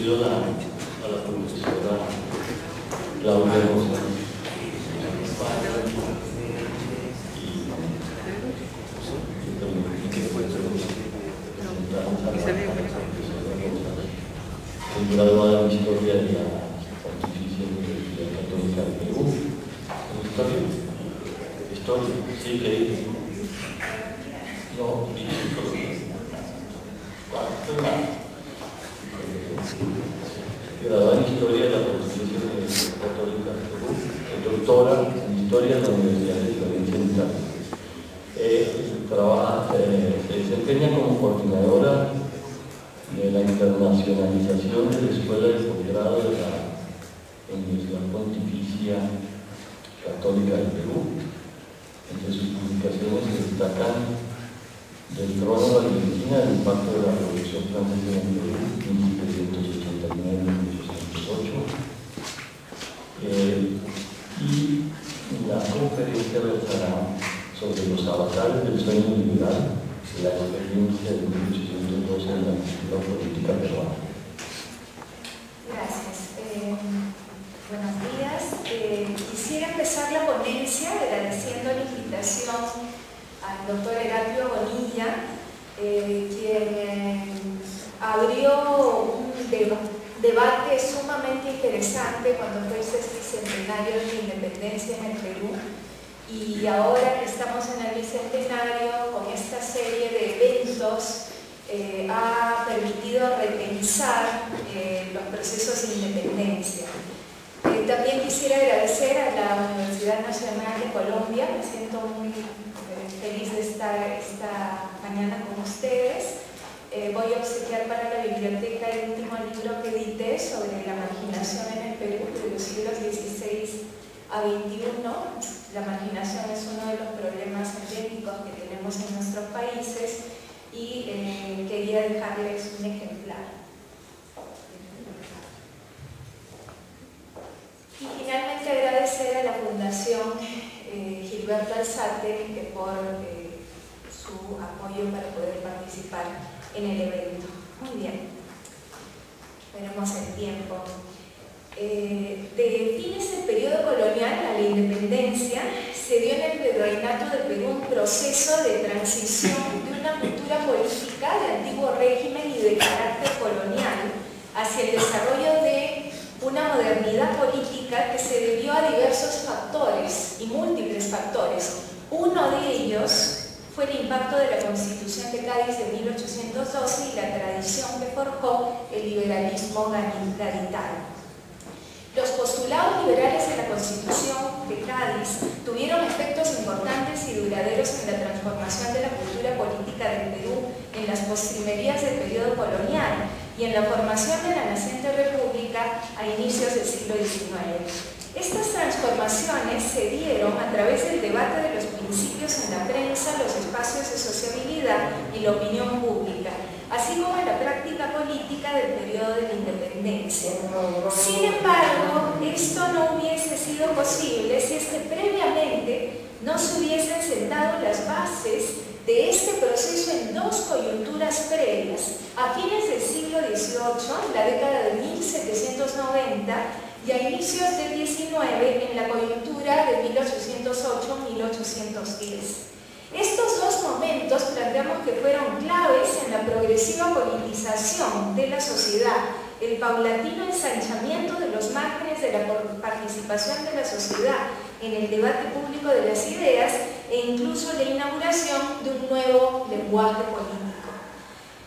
introducido a la profesora Claudia González. Es graduada en Historia de la Pontificia Universidad Católica del Perú. Historia, sí, que no, graduada en Historia de la Pontificia Universidad Católica del Perú, doctora en Historia de la Universidad de Florencia en Italia. Se desempeña como coordinadora de la internacionalización de la Escuela de Posgrado de la Universidad Pontificia Católica del Perú. Entre sus publicaciones se destacan Del trono a la Argentina, el impacto de la Revolución Francesa en el Perú, 1789-1808, y la conferencia versará sobre los avatares del sueño liberal, la experiencia de 1812 en la cultura política peruana. Gracias. Buenos días. Quisiera empezar la ponencia agradeciendo la invitación al doctor Heraclio Bonilla, quien abrió un debate sumamente interesante cuando fue el 60º de la independencia en el Perú. Y ahora que estamos en el bicentenario, con esta serie de eventos, ha permitido repensar los procesos de independencia. También quisiera agradecer a la Universidad Nacional de Colombia. Me siento muy feliz de estar esta mañana con ustedes. Voy a obsequiar para la biblioteca el último libro que edité sobre la marginación en el Perú de los siglos XVI a XXI. La marginación es uno de los problemas endémicos que tenemos en nuestros países y quería dejarles un ejemplar. Y finalmente agradecer a la Fundación Gilberto Alzate por su apoyo para poder participar en el evento. Muy bien, veremos el tiempo. De fines del periodo colonial a la independencia, se dio en el virreinato del Perú un proceso de transición de una cultura política de antiguo régimen y de carácter colonial hacia el desarrollo de una modernidad política que se debió a diversos factores y múltiples factores. Uno de ellos fue el impacto de la Constitución de Cádiz de 1812 y la tradición que forjó el liberalismo gaditano. Los postulados liberales de la Constitución de Cádiz tuvieron efectos importantes y duraderos en la transformación de la cultura política del Perú en las postrimerías del periodo colonial y en la formación de la naciente república a inicios del siglo XIX. Estas transformaciones se dieron a través del debate de los principios en la prensa, los espacios de sociabilidad y la opinión pública, así como en la práctica política del periodo de la independencia. Sin embargo, esto no hubiese sido posible si es que previamente no se hubiesen sentado las bases de este proceso en dos coyunturas previas, a fines del siglo XVIII, la década de 1790, y a inicios del XIX, en la coyuntura de 1808-1810. Estos dos momentos planteamos que fueron claves en la progresiva politización de la sociedad, el paulatino ensanchamiento de los márgenes de la participación de la sociedad en el debate público de las ideas e incluso la inauguración de un nuevo lenguaje político.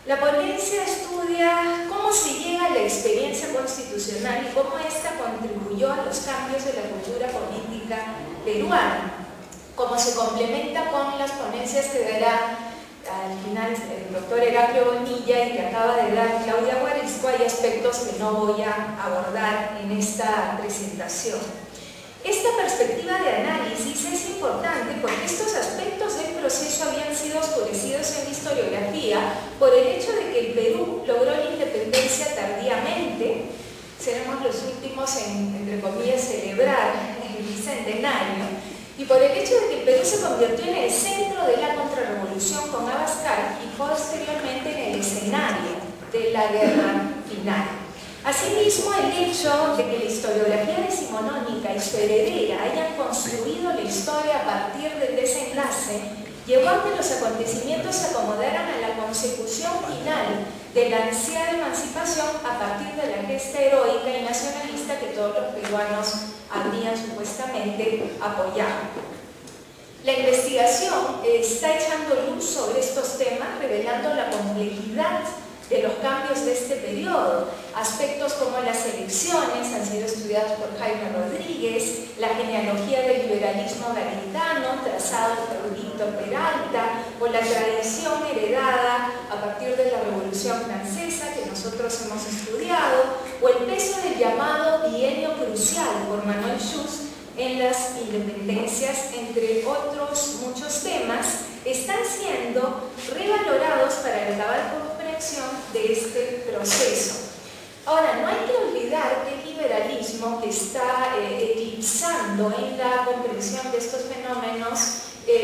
La ponencia estudia cómo se llega a la experiencia constitucional y cómo ésta contribuyó a los cambios de la cultura política peruana, cómo se complementa con las ponencias que dará al final el doctor Heraclio Bonilla y que acaba de dar Claudia Guarisco. Hay aspectos que no voy a abordar en esta presentación. Esta perspectiva de análisis es importante porque estos aspectos del proceso habían sido oscurecidos en la historiografía por el hecho de que el Perú logró la independencia tardíamente. Seremos los últimos en, entre comillas, celebrar el bicentenario, y por el hecho de que el Perú se convirtió en el centro de la contrarrevolución con Abascal y posteriormente en el escenario de la guerra final. Asimismo, el hecho de que la historiografía decimonónica y su heredera hayan construido la historia a partir del desenlace llevó a que los acontecimientos se acomodaran a la consecución final de la ansiada emancipación a partir de la gesta heroica y nacionalista que todos los peruanos habrían supuestamente apoyado. La investigación está echando luz sobre estos temas, revelando la complejidad de los cambios de este periodo. Aspectos como las elecciones han sido estudiados por Jaime Rodríguez, la genealogía del liberalismo garitano, trazado por Víctor Peralta, o la tradición heredada a partir de la Revolución Francesa, que nosotros hemos estudiado, o el peso del llamado bienio crucial por Manuel Schutz en las independencias, entre otros muchos temas, están siendo revalorados para la cabal comprensión de este proceso. Ahora, no hay que olvidar que el liberalismo que está eclipsando en la comprensión de estos fenómenos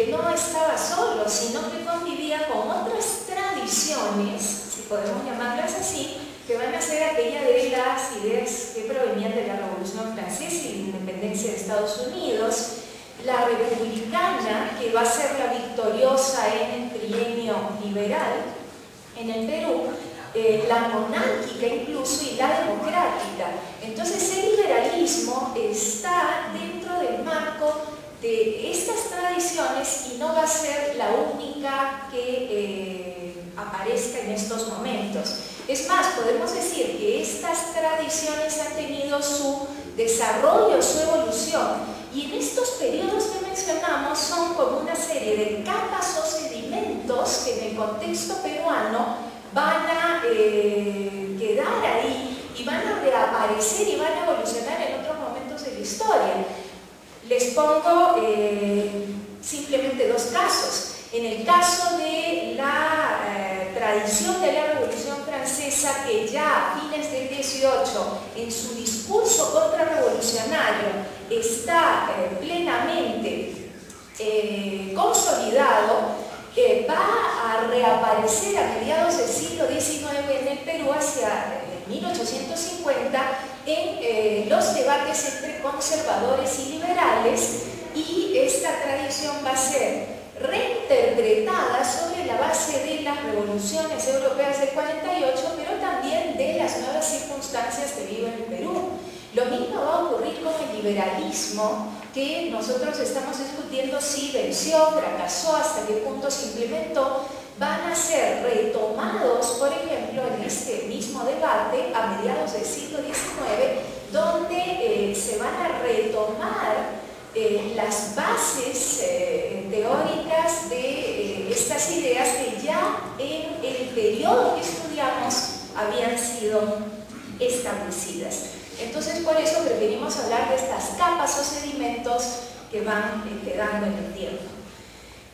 no estaba solo, sino que convivía con otras tradiciones, si podemos llamarlas así, que van a ser aquella de las ideas que provenían de la Revolución Francesa y la independencia de Estados Unidos, la republicana, que va a ser la victoriosa en el trienio liberal en el Perú, la monárquica incluso y la democrática. Entonces el liberalismo está dentro del marco de estas tradiciones y no va a ser la única que aparezca en estos momentos. Es más, podemos decir que estas tradiciones han tenido su desarrollo, su evolución, y en estos periodos que mencionamos son como una serie de capas o sedimentos que en el contexto peruano van a quedar ahí y van a reaparecer y van a evolucionar en otros momentos de la historia. Les pongo simplemente dos casos. En el caso de la tradición de la Revolución Francesa, que ya a fines del 18, en su discurso contrarrevolucionario, está plenamente consolidado, va a reaparecer a mediados del siglo XIX en el Perú hacia 1850 en los debates entre conservadores y liberales, y esta tradición va a ser reinterpretada sobre la base de las revoluciones europeas del 48, pero también de las nuevas circunstancias que vive el Perú. Lo mismo va a ocurrir con el liberalismo, que nosotros estamos discutiendo si venció, fracasó, hasta qué punto se implementó. Van a ser retomados, por ejemplo, en este mismo debate a mediados del siglo XIX, donde se van a retomar las bases teóricas de estas ideas que ya en el periodo que estudiamos habían sido establecidas. Entonces, por eso preferimos hablar de estas capas o sedimentos que van quedando en el tiempo.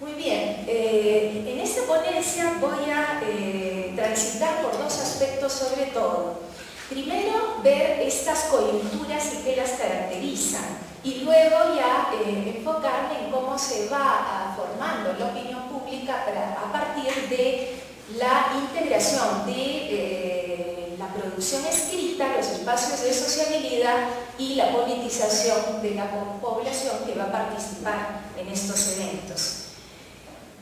Muy bien, en esta ponencia voy a transitar por dos aspectos sobre todo. Primero, ver estas coyunturas y qué las caracterizan, y luego ya enfocarme en cómo se va formando la opinión pública a partir de la integración de la producción escrita, los espacios de sociabilidad y la politización de la población que va a participar en estos eventos.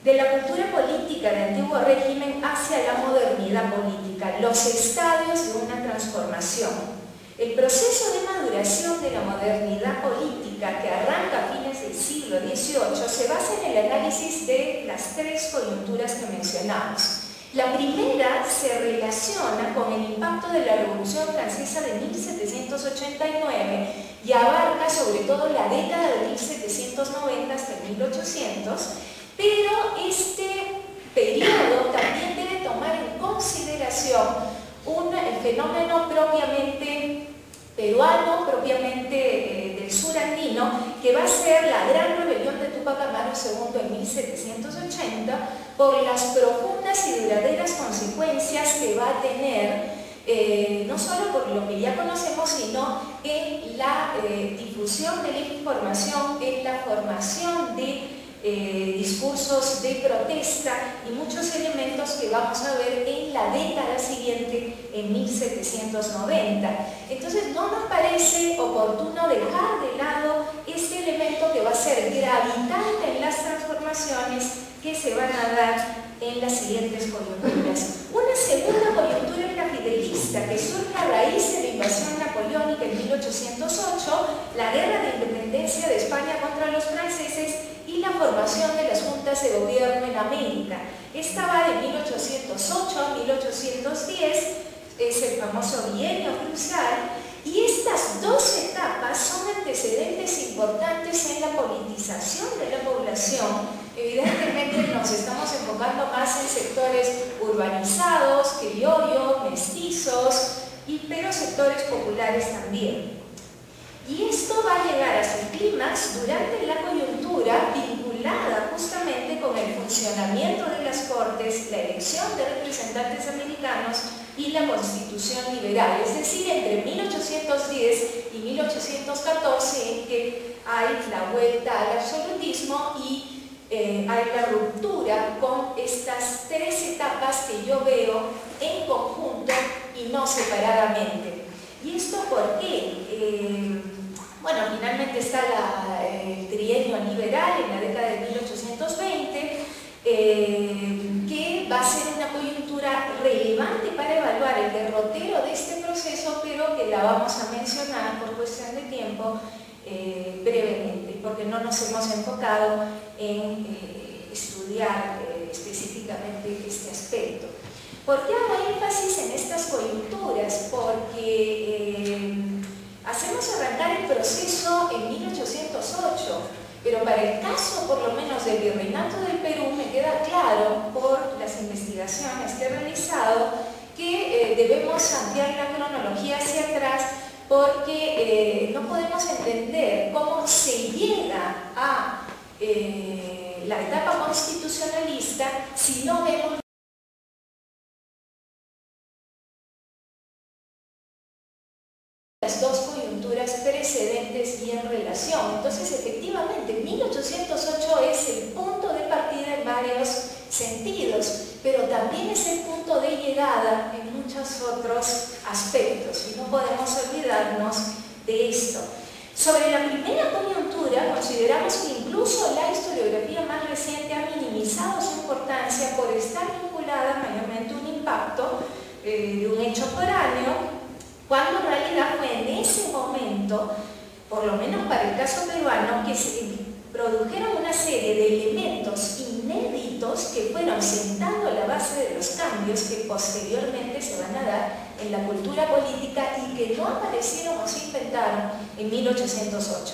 De la cultura política del antiguo régimen hacia la modernidad política, los estadios de una transformación. El proceso de maduración de la modernidad política, que arranca a fines del siglo XVIII, se basa en el análisis de las tres coyunturas que mencionamos. La primera se relaciona con el impacto de la Revolución Francesa de 1789 y abarca sobre todo la década de 1790 hasta 1800, pero este periodo también debe tomar en consideración el fenómeno propiamente peruano, propiamente del sur andino, que va a ser la gran rebelión de Túpac Amaru II en 1780, por las profundas y duraderas consecuencias que va a tener, no solo por lo que ya conocemos, sino en la difusión de la información, en la formación de discursos de protesta y muchos elementos que vamos a ver en la década siguiente, en 1790. 1790. Entonces no nos parece oportuno dejar de lado este elemento que va a ser gravitante en las transformaciones que se van a dar en las siguientes coyunturas. Una segunda coyuntura es la fidelista, que surge a raíz de la invasión napoleónica en 1808, la guerra de independencia de España contra los franceses y la formación de las juntas de gobierno en América. Esta va de 1808 a 1810, es el famoso bienio crucial, y estas dos etapas son antecedentes importantes en la politización de la población. Evidentemente nos estamos enfocando más en sectores urbanizados, criollos, mestizos, pero sectores populares también. Y esto va a llegar a su clímax durante la coyuntura vinculada justamente con el funcionamiento de las Cortes, la elección de representantes americanos y la Constitución liberal, es decir, entre 1810 y 1814, en que hay la vuelta al absolutismo y hay la ruptura con estas tres etapas que yo veo en conjunto y no separadamente. ¿Y esto por qué? Bueno, finalmente está el trienio liberal en la década de 1820, que va a ser una coyuntura relevante para evaluar el derrotero de este proceso, pero que la vamos a mencionar por cuestión de tiempo brevemente, porque no nos hemos enfocado en estudiar específicamente este aspecto. ¿Por qué hago énfasis en estas coyunturas? Porque hacemos arrancar el proceso en 1808, pero para el caso, por lo menos del Virreinato del Perú, me queda claro por las investigaciones que he realizado que debemos ampliar la cronología hacia atrás, porque no podemos entender cómo se llega a la etapa constitucionalista si no vemos las dos coyunturas precedentes y en relación. Entonces, efectivamente, 1808 es el punto de partida en varios sentidos, pero también es el punto de llegada en muchos otros aspectos, y no podemos olvidarnos de esto. Sobre la primera coyuntura, consideramos que incluso la historiografía más reciente ha minimizado su importancia por estar vinculada mayormente a un impacto de un hecho foráneo, cuando en realidad fue en ese momento, por lo menos para el caso peruano, que se produjeron una serie de elementos inéditos que fueron sentando la base de los cambios que posteriormente se van a dar en la cultura política y que no aparecieron o se inventaron en 1808.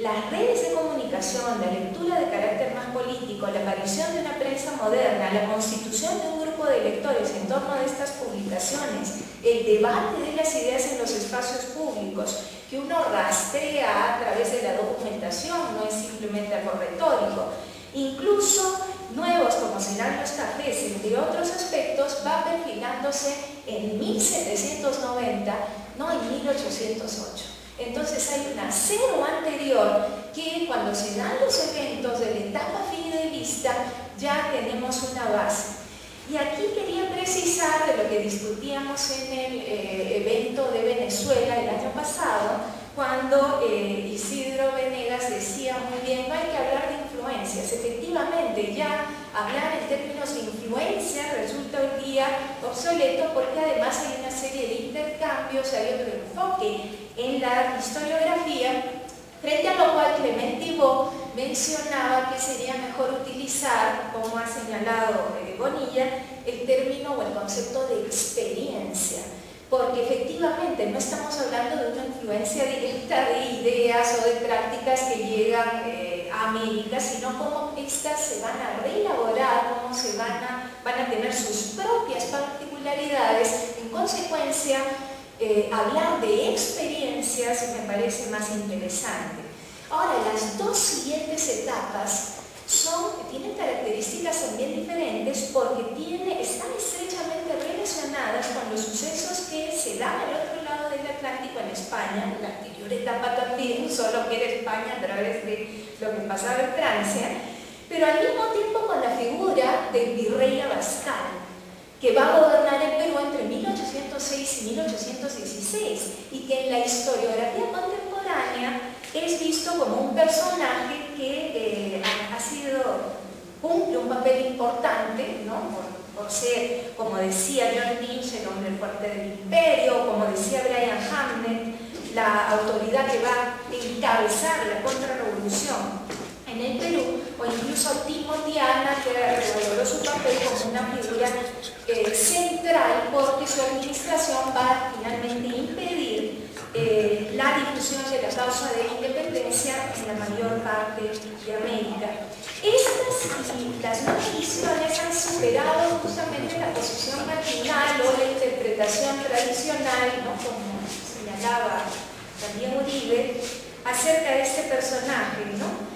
Las redes de comunicación, la lectura de carácter más político, la aparición de una prensa moderna, la constitución de un grupo de lectores en torno a estas publicaciones, el debate de las ideas en los espacios públicos, que uno rastrea a través de la documentación, no es simplemente algo retórico. Incluso nuevos, como serán los cafés, entre otros aspectos, va perfilándose en 1790, no en 1808. Entonces hay un acero anterior que cuando se dan los eventos de la etapa fidelista ya tenemos una base. Y aquí quería precisar de lo que discutíamos en el evento de Venezuela el año pasado, cuando Isidro Venegas decía muy bien, no hay que hablar de influencias. Efectivamente, ya hablar en términos de influencia resulta hoy día obsoleto, porque además hay una serie de intercambios, hay otro enfoque en la historiografía, frente a lo cual Clement Thibaut mencionaba que sería mejor utilizar, como ha señalado Bonilla, el término o el concepto de experiencia, porque efectivamente no estamos hablando de una influencia directa de ideas o de prácticas que llegan a América, sino cómo estas se van a reelaborar, cómo se van a tener sus propias particularidades. En consecuencia, hablar de experiencias me parece más interesante. Ahora, las dos siguientes etapas tienen características también diferentes, porque están estrechamente relacionadas con los sucesos que se dan al otro lado del Atlántico en España, la anterior etapa también, solo que era España a través de lo que pasaba en Francia, pero al mismo tiempo con la figura del virrey Abascal, que va a gobernar el Perú entre 1806 1806 y 1816, y que en la historiografía contemporánea es visto como un personaje que cumple un papel importante, ¿no? Por ser, como decía John Lynch, el hombre fuerte del imperio, como decía Brian Hamnet, la autoridad que va a encabezar la contrarrevolución en el Perú, o incluso Timothy Ana, que revaloró su papel como una figura central, porque su administración va finalmente a impedir la difusión de la causa de la independencia en la mayor parte de América. Estas y las nuevas visiones han superado justamente la posición marginal o la interpretación tradicional, ¿no? Como señalaba también Uribe, acerca de este personaje, ¿no?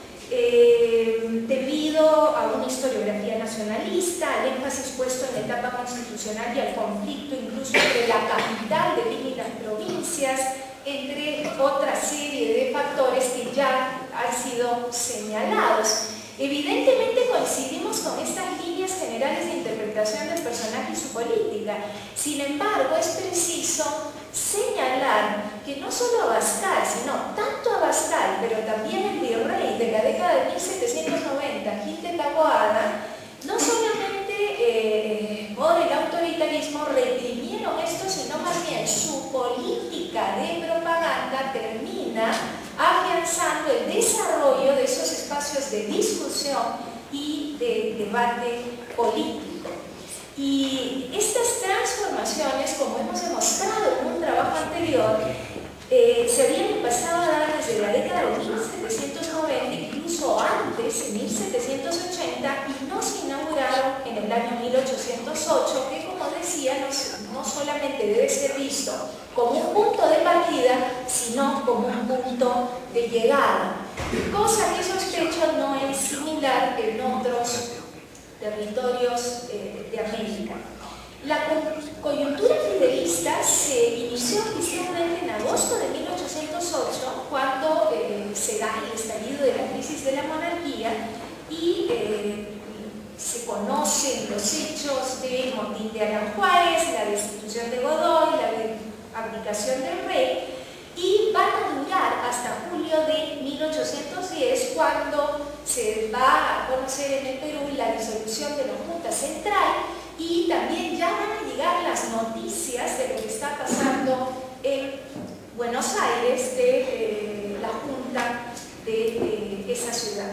Debido a una historiografía nacionalista, al énfasis puesto en la etapa constitucional y al conflicto incluso entre la capital de Lima y las provincias, entre otra serie de factores que ya han sido señalados. Evidentemente coincidimos con estas líneas generales de interpretación del personaje y su política. Sin embargo, es preciso señalar que no solo Abascal, sino tanto Abascal, pero también el virrey de la década de 1790, Gil de Taboada, no solamente por el autoritarismo reprimieron esto, sino más bien su política de propaganda termina afianzando el desarrollo de esos espacios de discusión y de debate político. Y estas transformaciones, como hemos demostrado en un trabajo anterior, se habían empezado a dar desde la década de 1790, incluso antes, en 1780, y no se inauguraron en el año 1808, que, como decía, no solamente debe ser visto como un punto de partida, sino como un punto de llegada, cosa que sospecho no es similar en otros territorios de América. La coyuntura fidelista se inició oficialmente en agosto de 1808, cuando se da el estallido de la crisis de la monarquía y se conocen los hechos del motín de Aranjuez, la destitución de Godoy, la abdicación del rey, y van a durar hasta julio de 1810, cuando se va a conocer en el Perú la disolución de la Junta Central, y también ya van a llegar las noticias de lo que está pasando en Buenos Aires, de la Junta de esa ciudad.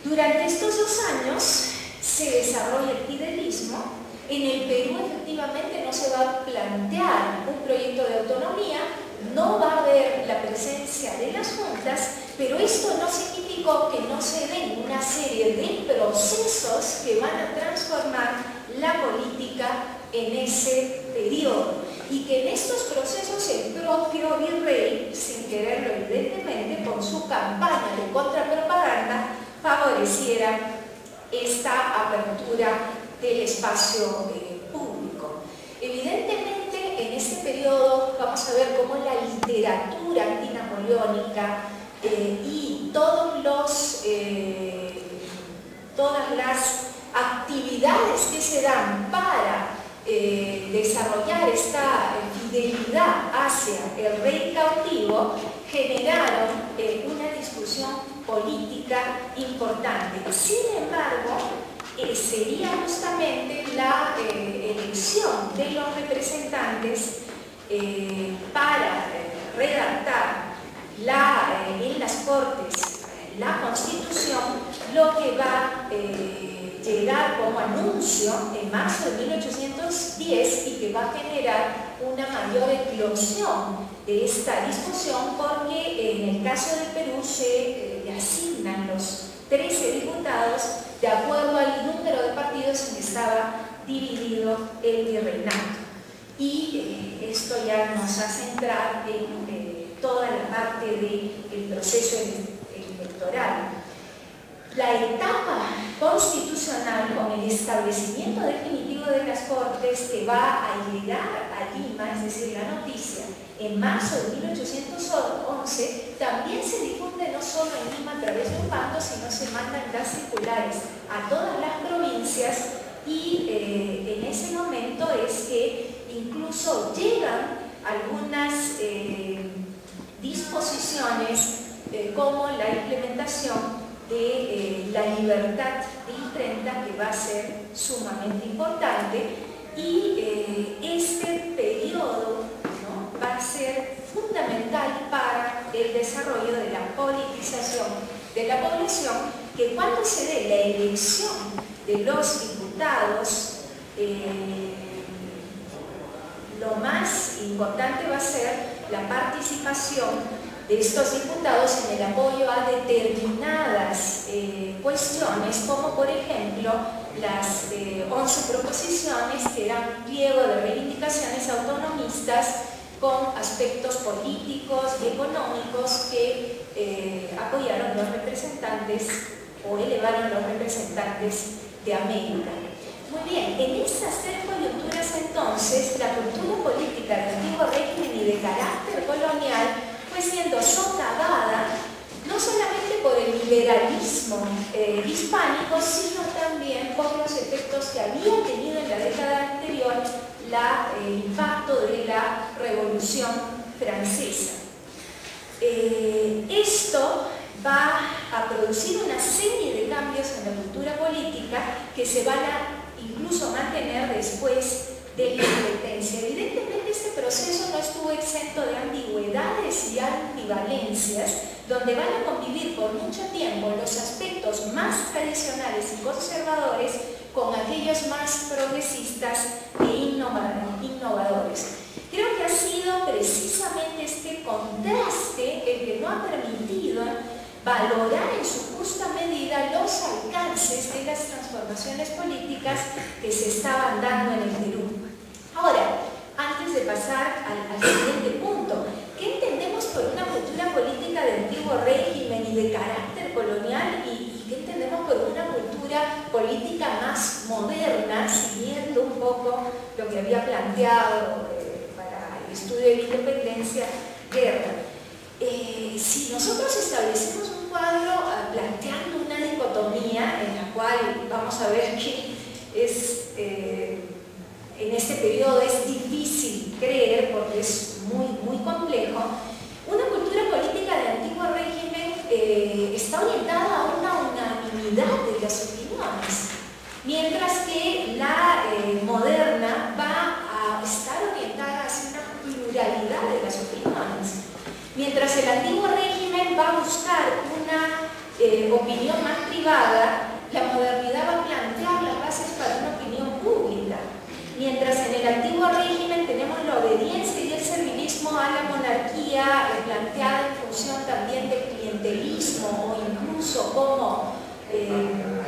Durante estos 2 años se desarrolla el fidelismo. En el Perú efectivamente no se va a plantear un proyecto de autonomía, no va a haber la presencia de las juntas, pero esto no significó que no se den una serie de procesos que van a transformar la política en ese periodo, y que en estos procesos el propio virrey, sin quererlo evidentemente, con su campaña de contrapropaganda, favoreciera esta apertura del espacio público. Evidentemente, en este periodo vamos a ver cómo la literatura antinapoleónica y todas las actividades que se dan para desarrollar esta fidelidad hacia el rey cautivo generaron una discusión política importante. Sin embargo, sería justamente la elección de los representantes para redactar en las Cortes la Constitución, lo que va a llegar como anuncio en marzo de 1810 y que va a generar una mayor eclosión de esta discusión, porque en el caso del Perú se le asignan los 13 diputados de acuerdo al número de partidos en que estaba dividido el virreinato. Y esto ya nos hace entrar en toda la parte del proceso electoral. La etapa constitucional, con el establecimiento definitivo de las Cortes, que va a llegar a Lima, es decir, la noticia, en marzo de 1811, también se difunde no solo en Lima a través de un bando, sino se mandan las circulares a todas las provincias, y en ese momento es que incluso llegan algunas disposiciones como la implementación de la libertad de imprenta, que va a ser sumamente importante, y este periodo, ¿no?, va a ser fundamental para el desarrollo de la politización de la población, que cuando se dé la elección de los diputados, lo más importante va a ser la participación de estos diputados en el apoyo a determinadas cuestiones, como por ejemplo las 11 proposiciones, que eran un pliego de reivindicaciones autonomistas con aspectos políticos y económicos que apoyaron los representantes o elevaron los representantes de América. Muy bien, en estas tres coyunturas entonces, la cultura política del antiguo régimen y de carácter colonial fue siendo socavada no solamente por el liberalismo hispánico, sino también por los efectos que había tenido en la década anterior el impacto de la Revolución Francesa. Esto va a producir una serie de cambios en la cultura política que se van a incluso mantener después de la independencia. Evidentemente este proceso no estuvo exento de ambigüedades y ambivalencias, donde van a convivir por mucho tiempo los aspectos más tradicionales y conservadores con aquellos más progresistas e innovadores. Creo que ha sido precisamente este contraste el que no ha permitido valorar en su justa medida los alcances de las transformaciones políticas que se estaban dando en el Perú. Ahora, antes de pasar al siguiente punto, ¿qué entendemos por una cultura política de antiguo régimen y de carácter colonial? ¿Y qué entendemos por una cultura política más moderna, siguiendo un poco lo que había planteado para el estudio de la independencia, Guerra? Si nosotros establecemos un cuadro planteando una dicotomía en la cual vamos a ver que es, en este periodo es difícil creer porque es muy complejo, una cultura política de antiguo régimen está orientada a una unanimidad de las opiniones, mientras que la moderna va a estar orientada hacia una pluralidad de las opiniones. Mientras el antiguo régimen va a buscar una opinión más privada, la modernidad va a plantear las bases para una opinión pública. Mientras en el antiguo régimen tenemos la obediencia y el servilismo a la monarquía planteada en función también del clientelismo o incluso como han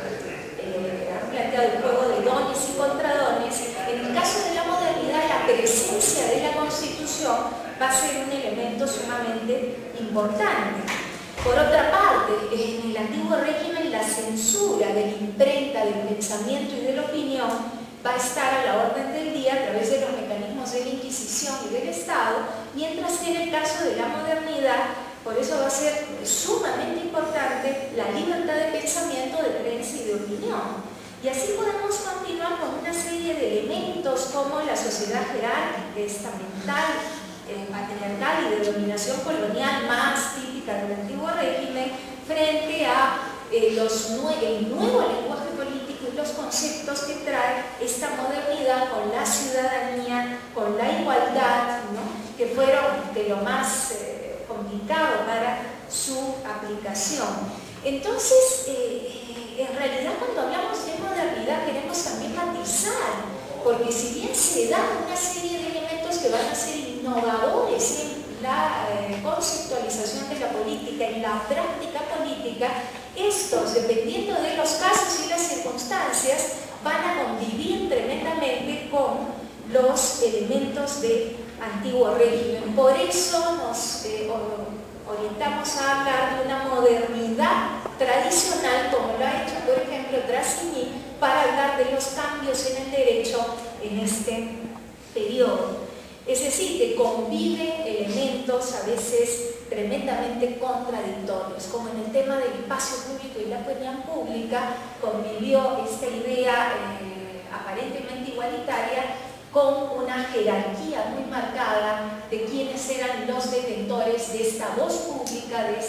planteado el juego de dones y contradones, en el caso de la modernidad la presencia de la Constitución va a ser un elemento sumamente importante. Por otra parte, en el antiguo régimen la censura de la imprenta, del pensamiento y de la opinión va a estar a la orden del día a través de los mecanismos de la Inquisición y del Estado, mientras que en el caso de la modernidad, por eso va a ser sumamente importante la libertad de pensamiento, de prensa y de opinión. Y así podemos continuar con una serie de elementos como la sociedad jerárquica, estamental, patriarcal y de dominación colonial más típica del antiguo régimen, frente a el nuevo lenguaje político y los conceptos que trae esta modernidad con la ciudadanía, con la igualdad, ¿no?, que fueron de lo más complicado para su aplicación. Entonces, en realidad cuando hablamos de modernidad queremos también matizar, porque si bien se dan una serie de elementos que van a ser innovadores en la conceptualización de la política, en la práctica política, estos, dependiendo de los casos y las circunstancias, van a convivir tremendamente con los elementos de antiguo régimen. Por eso nos orientamos a hablar de una modernidad tradicional, como lo ha hecho, por ejemplo, Trassigny, para hablar de los cambios en el derecho en este periodo. Es decir, que conviven elementos a veces tremendamente contradictorios, como en el tema del espacio público y la opinión pública convivió esta idea aparentemente igualitaria con una jerarquía muy marcada de quiénes eran los detentores de esta voz pública, de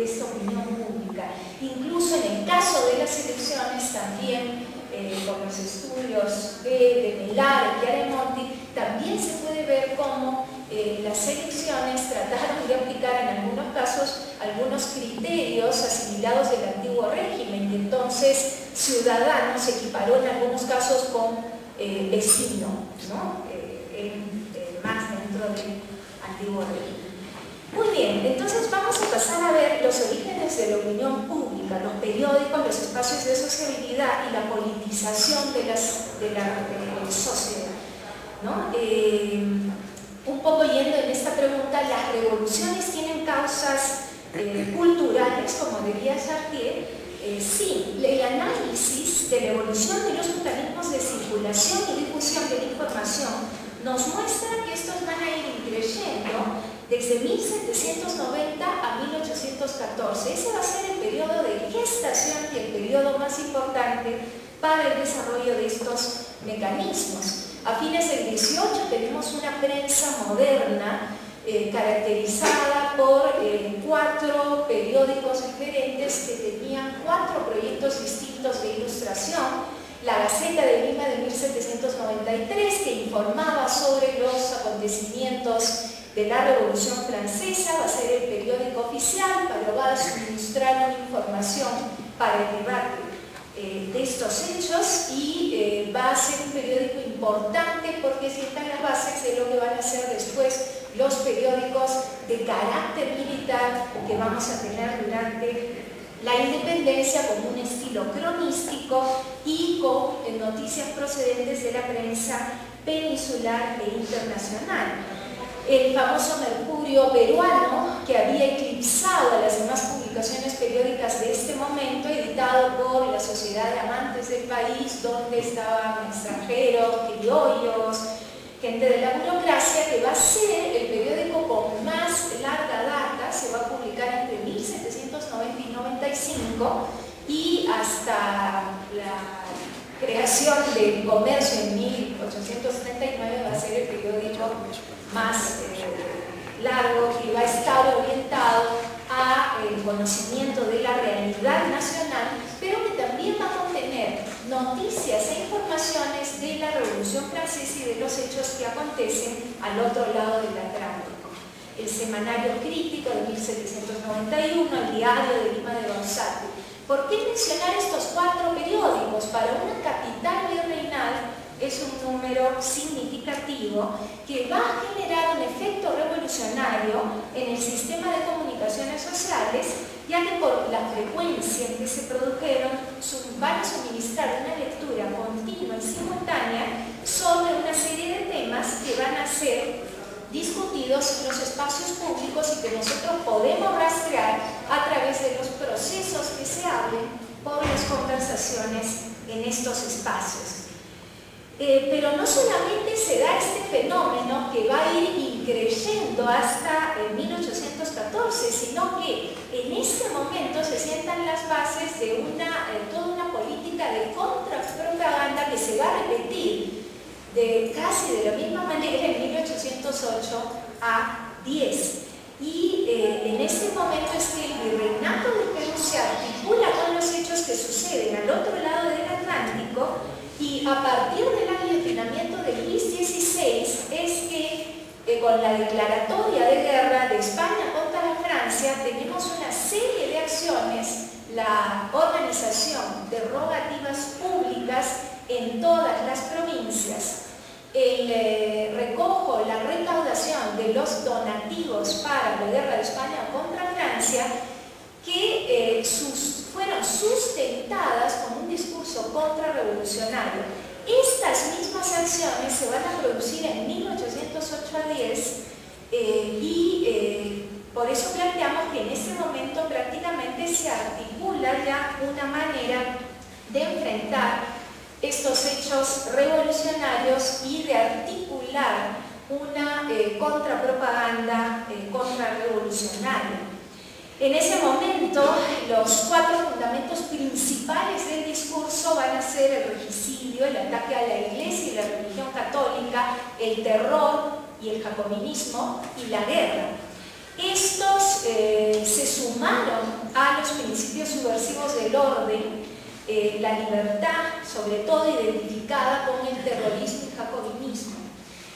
esta opinión pública. Incluso en el caso de las elecciones también, con los estudios de Melar y Chiaramonti, también se puede ver cómo las elecciones trataron de aplicar en algunos casos algunos criterios asimilados del antiguo régimen, y entonces Ciudadanos se equiparó en algunos casos con vecino, ¿no? Más dentro del antiguo régimen. Muy bien, entonces vamos a pasar a ver los orígenes de la opinión pública, los periódicos, los espacios de sociabilidad y la politización de la sociedad, ¿no? Un poco yendo en esta pregunta, ¿las revoluciones tienen causas culturales, como diría Chartier? Sí, el análisis de la evolución de los mecanismos de circulación y difusión de la información nos muestra que estos van a ir creciendo desde 1790 a 1814. Ese va a ser el periodo de gestación y el periodo más importante para el desarrollo de estos mecanismos. A fines del 18 tenemos una prensa moderna caracterizada por 4 periódicos diferentes que tenían 4 proyectos distintos de ilustración. La Gaceta de Lima de 1793, que informaba sobre los acontecimientos de la Revolución Francesa, va a ser el periódico oficial, pero va a suministrar una información para el debate de estos hechos, y va a ser un periódico importante porque sientan las bases de lo que van a ser después los periódicos de carácter militar que vamos a tener durante la independencia, con un estilo cronístico y con noticias procedentes de la prensa peninsular e internacional. El famoso Mercurio peruano, que había eclipsado a las demás publicaciones periódicas de este momento, editado por la Sociedad de Amantes del País, donde estaban extranjeros, criollos, gente de la burocracia, que va a ser el periódico con más larga data. Se va a publicar entre 1790 y 95, y hasta la creación del comercio en 1879 va a ser el periódico más largo, que va a estar orientado al conocimiento de la realidad nacional, pero que también va a contener noticias e informaciones de la Revolución Francesa y de los hechos que acontecen al otro lado del Atlántico. El Semanario Crítico de 1791, el Diario de Lima de Bausate. ¿Por qué mencionar estos 4 periódicos? Para una capital virreinal es un número significativo que va a generar un efecto revolucionario en el sistema de comunicaciones sociales, ya que por la frecuencia en que se produjeron van a suministrar una lectura continua y simultánea sobre una serie de temas que van a ser discutidos en los espacios públicos y que nosotros podemos rastrear a través de los procesos que se abren por las conversaciones en estos espacios. Pero no solamente se da este fenómeno que va a ir creciendo hasta 1814, sino que en este momento se sientan las bases de toda una política de contrapropaganda que se va a repetir casi de la misma manera en 1808 a 10. Y en este momento es que el virreinato del Perú se articula con los hechos que suceden al otro lado del Atlántico, y a partir del aguillotinamiento de Luis XVI es que con la declaratoria de guerra de España contra Francia tenemos una serie de acciones, la organización de rogativas públicas en todas las provincias, el recojo, la recaudación de los donativos para la guerra de España contra Francia, que fueron sustentadas con un discurso contrarrevolucionario. Estas mismas acciones se van a producir en 1808 a 10 y por eso planteamos que en este momento prácticamente se articula ya una manera de enfrentar estos hechos revolucionarios y de articular una contrapropaganda contrarrevolucionaria. En ese momento, los 4 fundamentos principales del discurso van a ser el regicidio, el ataque a la Iglesia y la religión católica, el terror y el jacobinismo y la guerra. Estos se sumaron a los principios subversivos del orden, la libertad, sobre todo identificada con el terrorismo y jacobinismo.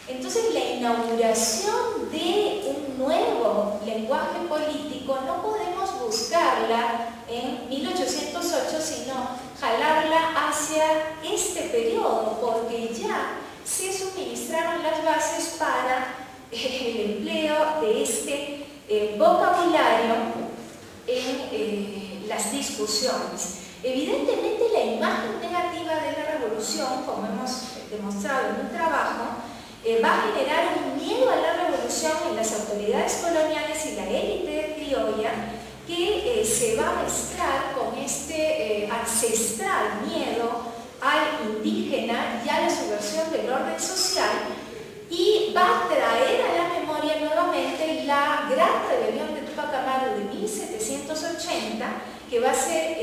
Entonces, la inauguración de un nuevo lenguaje político no podemos buscarla en 1808, sino jalarla hacia este periodo, porque ya se suministraron las bases para el empleo de este vocabulario en las discusiones. Evidentemente, la imagen negativa de la revolución, como hemos demostrado en un trabajo, va a generar un miedo a la revolución en las autoridades coloniales y la élite criolla, que se va a mezclar con este ancestral miedo al indígena y a la subversión del orden social, y va a traer a la memoria nuevamente la gran rebelión de Túpac Amaru de 1780, que va a ser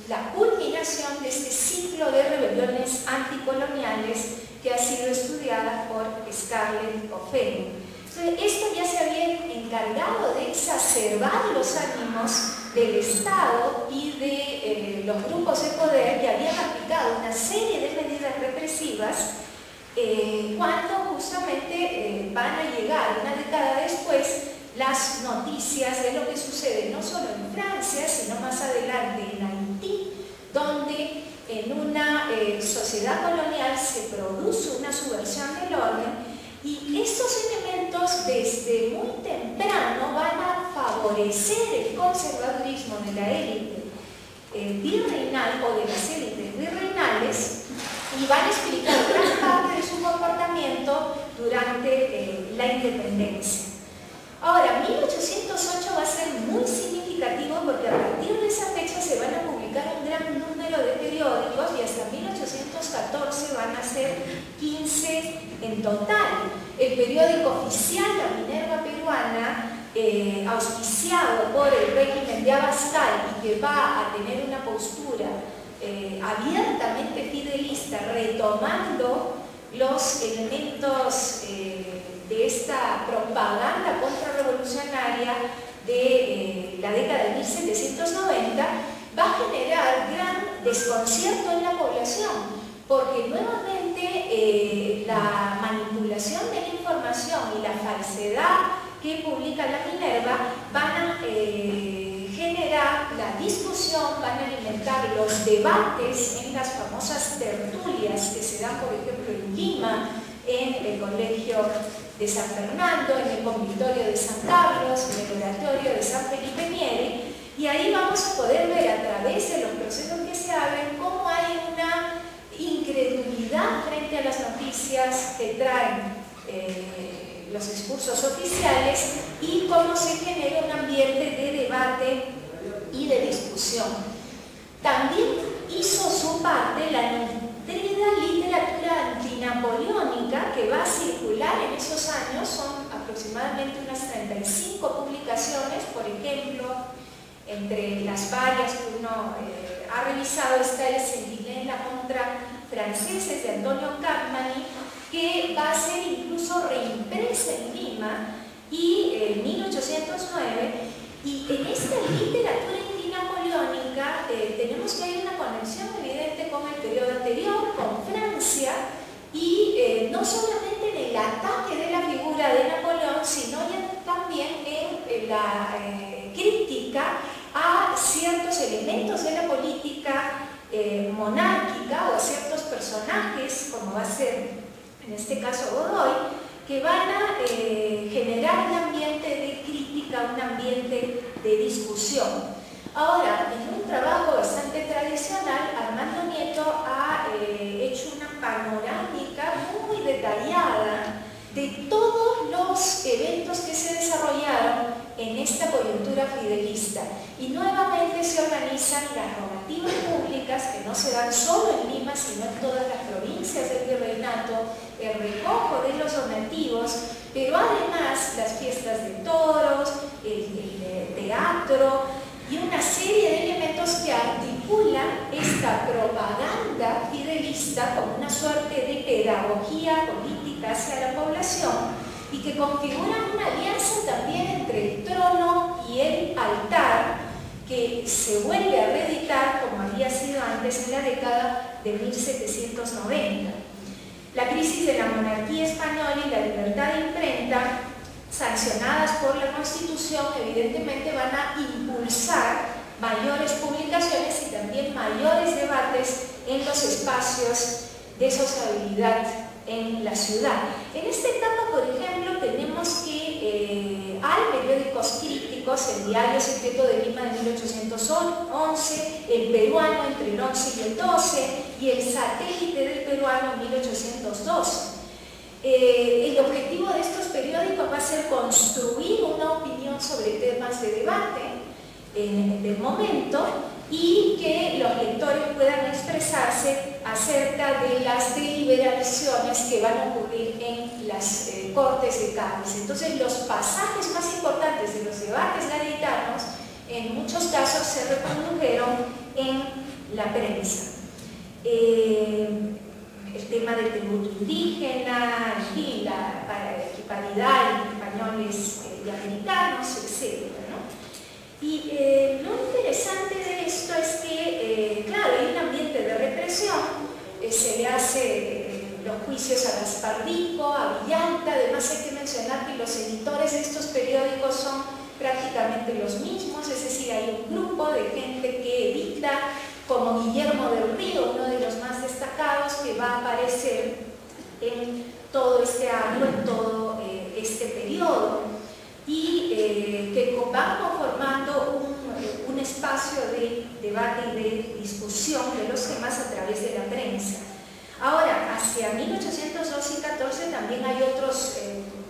la culminación de este ciclo de rebeliones anticoloniales que ha sido estudiada por Scarlett O'Fenwick. Esto ya se había encargado de exacerbar los ánimos del Estado y de los grupos de poder que habían aplicado una serie de medidas represivas cuando justamente van a llegar una década después las noticias de lo que sucede no solo en Francia, sino más adelante en Haití, donde en una sociedad colonial se produce una subversión del orden, y estos elementos desde muy temprano van a favorecer el conservadurismo de la élite virreinal o de las élites virreinales, y van a explicar gran parte de su comportamiento durante la independencia. Ahora, 1808 va a ser muy significativo porque a partir de esa fecha se van a publicar un gran número de periódicos y hasta 1814 van a ser 15 en total. El periódico oficial, La Minerva Peruana, auspiciado por el régimen de Abascal y que va a tener una postura abiertamente fidelista, retomando los elementos de esta propaganda contrarrevolucionaria de la década de 1790, va a generar gran desconcierto en la población, porque nuevamente la manipulación de la información y la falsedad que publica La Minerva van a generar la discusión, van a alimentar los debates en las famosas tertulias que se dan, por ejemplo, en Lima, en el Colegio de San Fernando, en el Convictorio de San Carlos, en el Oratorio de San Felipe Neri, y ahí vamos a poder ver a través de los procesos que se abren cómo hay una incredulidad frente a las noticias que traen los discursos oficiales y cómo se genera un ambiente de debate y de discusión. También hizo su parte la nutrida literatura antinapoleónica que va a circular en esos años. Son aproximadamente unas 35 publicaciones, por ejemplo, entre las varias que uno ha revisado está el Centinela contra franceses de Antonio Capmany, que va a ser incluso reimpresa en Lima y en 1809, y en esta literatura antinapoleónica tenemos que hay una conexión evidente con el periodo anterior, con Francia, y no solamente en el ataque de la figura de Napoleón, sino ya también en la crítica a ciertos elementos de la política monárquica o a ciertos personajes, como va a ser en este caso Godoy, que van a generar un ambiente de crítica, un ambiente de discusión. Ahora, en un trabajo bastante tradicional, Armando Nieto ha hecho una panorámica muy detallada de todos los eventos que se desarrollaron en esta coyuntura fidelista, y nuevamente se organizan las rogativas públicas que no se dan solo en Lima sino en todas las provincias del virreinato, el recojo de los donativos, pero además las fiestas de toros, el teatro, teatro y una serie de elementos que articulan esta propaganda fidelista como una suerte de pedagogía política hacia la población y que configuran una alianza también entre el trono y el altar que se vuelve a reeditar como había sido antes en la década de 1790. La crisis de la monarquía española y la libertad de imprenta, sancionadas por la Constitución, evidentemente van a impulsar mayores publicaciones y también mayores debates en los espacios de sociabilidad en la ciudad. En esta etapa, por ejemplo, tenemos que hay periódicos críticos, el Diario Secreto de Lima de 1811, el Peruano entre el 11 y el 12 y el Satélite del Peruano en 1812. El objetivo de estos periódicos va a ser construir una opinión sobre temas de debate del momento y que los lectores puedan expresarse acerca de las deliberaciones que van a ocurrir en las Cortes de Cádiz. Entonces, los pasajes más importantes de los debates gaditanos en muchos casos se reprodujeron en la prensa. El tema del tributo indígena, en fin, la equiparidad entre españoles y americanos, etc. Y lo interesante de esto es que, claro, hay un ambiente de represión, se le hace los juicios a Gaspardico, a Villalta. Además hay que mencionar que los editores de estos periódicos son prácticamente los mismos, es decir, hay un grupo de gente que edita, como Guillermo del Río, uno de los más destacados, que va a aparecer en todo este año, en todo este periodo, y que van conformando un espacio de debate y de discusión de los temas a través de la prensa. Ahora, hacia 1812 y 14 también hay otros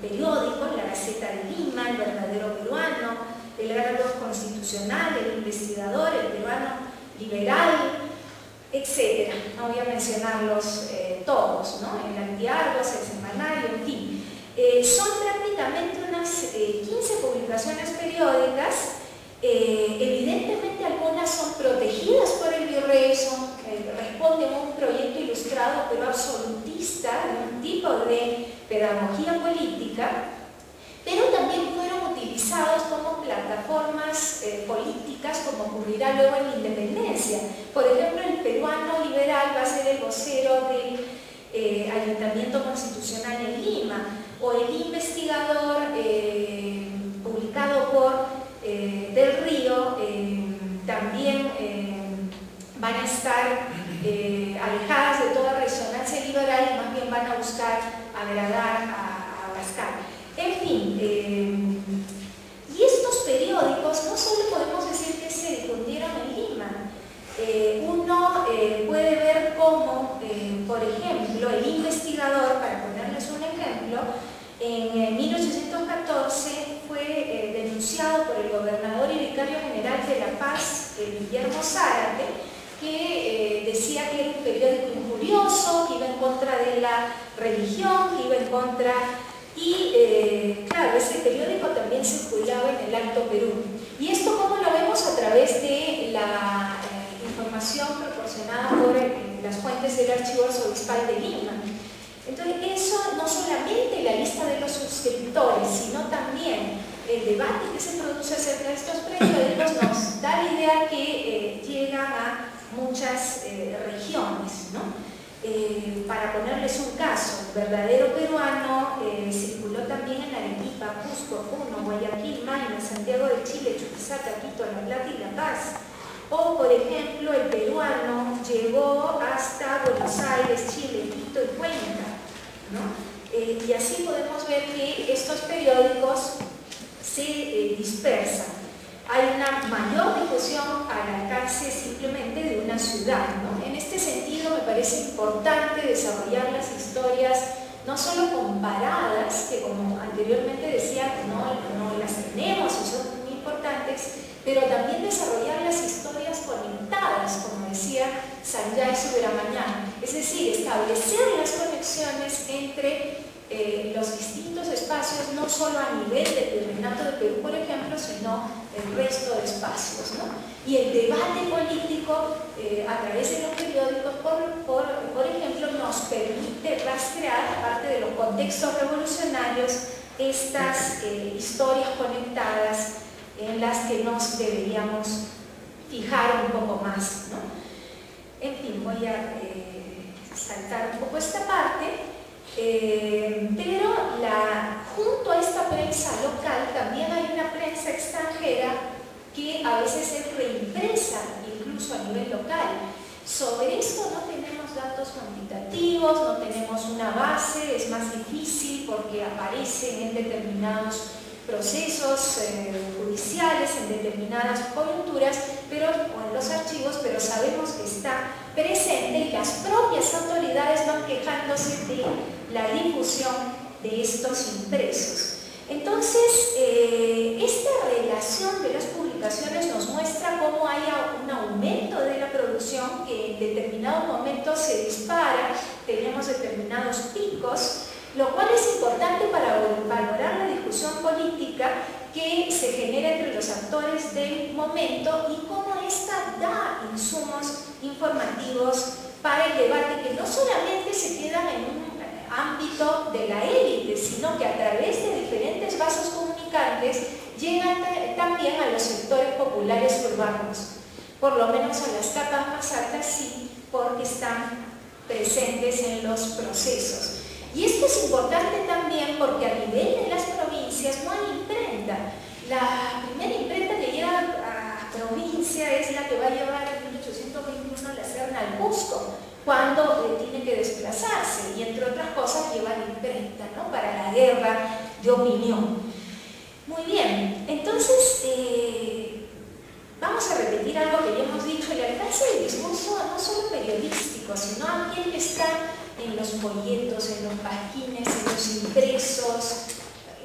periódicos, la Gaceta de Lima, el Verdadero Peruano, el Árbol Constitucional, el Investigador, el Peruano Liberal, etc. No voy a mencionarlos todos, ¿no? El Antiargos, el Semanario, en fin. Son prácticamente unas 15 publicaciones periódicas. Evidentemente algunas son protegidas por el virrey, responden a un proyecto ilustrado pero absolutista, de un tipo de pedagogía política, pero también fueron utilizados como plataformas políticas, como ocurrirá luego en la independencia. Por ejemplo, el Peruano Liberal va a ser el vocero del Ayuntamiento Constitucional en Lima, o el Investigador, publicado por Del Río, también van a estar alejadas de toda resonancia liberal y más bien van a buscar agradar a Pascal. En fin, y estos periódicos no solo podemos decir que se difundieron en Lima, uno puede ver cómo, por ejemplo, el Investigador, para ponerles un ejemplo, en 1814 fue denunciado por el gobernador y vicario general de La Paz, Guillermo Zárate, que decía que era un periódico injurioso, que iba en contra de la religión, que iba en contra... Y claro, ese periódico también circulaba en el Alto Perú. ¿Y esto cómo lo vemos? A través de la información proporcionada por las fuentes del Archivo Arzobispal de Lima. Entonces, eso no solamente la lista de los suscriptores, sino también el debate que se produce acerca de estos periódicos nos da la idea que llegan a muchas regiones, ¿no? Para ponerles un caso, el Verdadero Peruano circuló también en Arequipa, Cusco, Puno, Guayaquil, Mayna, Santiago de Chile, Chuquisaca, Quito, La Plata y La Paz. O, por ejemplo, el Peruano llegó hasta Buenos Aires, Chile, Quito y Cuenca, ¿no? Y así podemos ver que estos periódicos se dispersan. Hay una mayor difusión al alcance simplemente de una ciudad, ¿no? En este sentido me parece importante desarrollar las historias no solo comparadas, que como anteriormente decía, no las tenemos y son muy importantes, pero también desarrollar las historias conectadas, como decía Sanjay Subramanian, es decir, establecer las conexiones entre los distintos espacios, no solo a nivel del Virreinato de Perú, por ejemplo, sino el resto de espacios, ¿no? Y el debate político a través de los periódicos, por ejemplo, nos permite rastrear, aparte de los contextos revolucionarios, estas historias conectadas en las que nos deberíamos fijar un poco más, ¿no? En fin, voy a saltar un poco esta parte, pero junto a esta prensa local también hay una prensa extranjera que a veces es reimpresa incluso a nivel local. Sobre esto no tenemos datos cuantitativos, no tenemos una base, es más difícil porque aparecen en determinados procesos judiciales, en determinadas coyunturas, o en los archivos, pero sabemos que está presente y las propias autoridades van quejándose de la difusión de estos impresos. Entonces, esta relación de las publicaciones nos muestra cómo hay un aumento de la producción que en determinados momentos se dispara, tenemos determinados picos, lo cual es importante para valorar la discusión política que se genera entre los actores del momento y cómo esta da insumos informativos para el debate que no solamente se quedan en un ámbito de la élite, sino que a través de diferentes vasos comunicantes llegan también a los sectores populares urbanos, por lo menos a las capas más altas sí, porque están presentes en los procesos. Y esto es importante también porque a nivel de las provincias no hay imprenta. La primera imprenta que llega a provincia es la que va a llevar en 1821 la Serna al Cusco, cuando tiene que desplazarse, y entre otras cosas lleva la imprenta, ¿no?, para la guerra de opinión. Muy bien, entonces vamos a repetir algo que ya hemos dicho: el alcance del discurso no solo periodístico, sino aquel que está en los folletos, en los pasquines, en los impresos,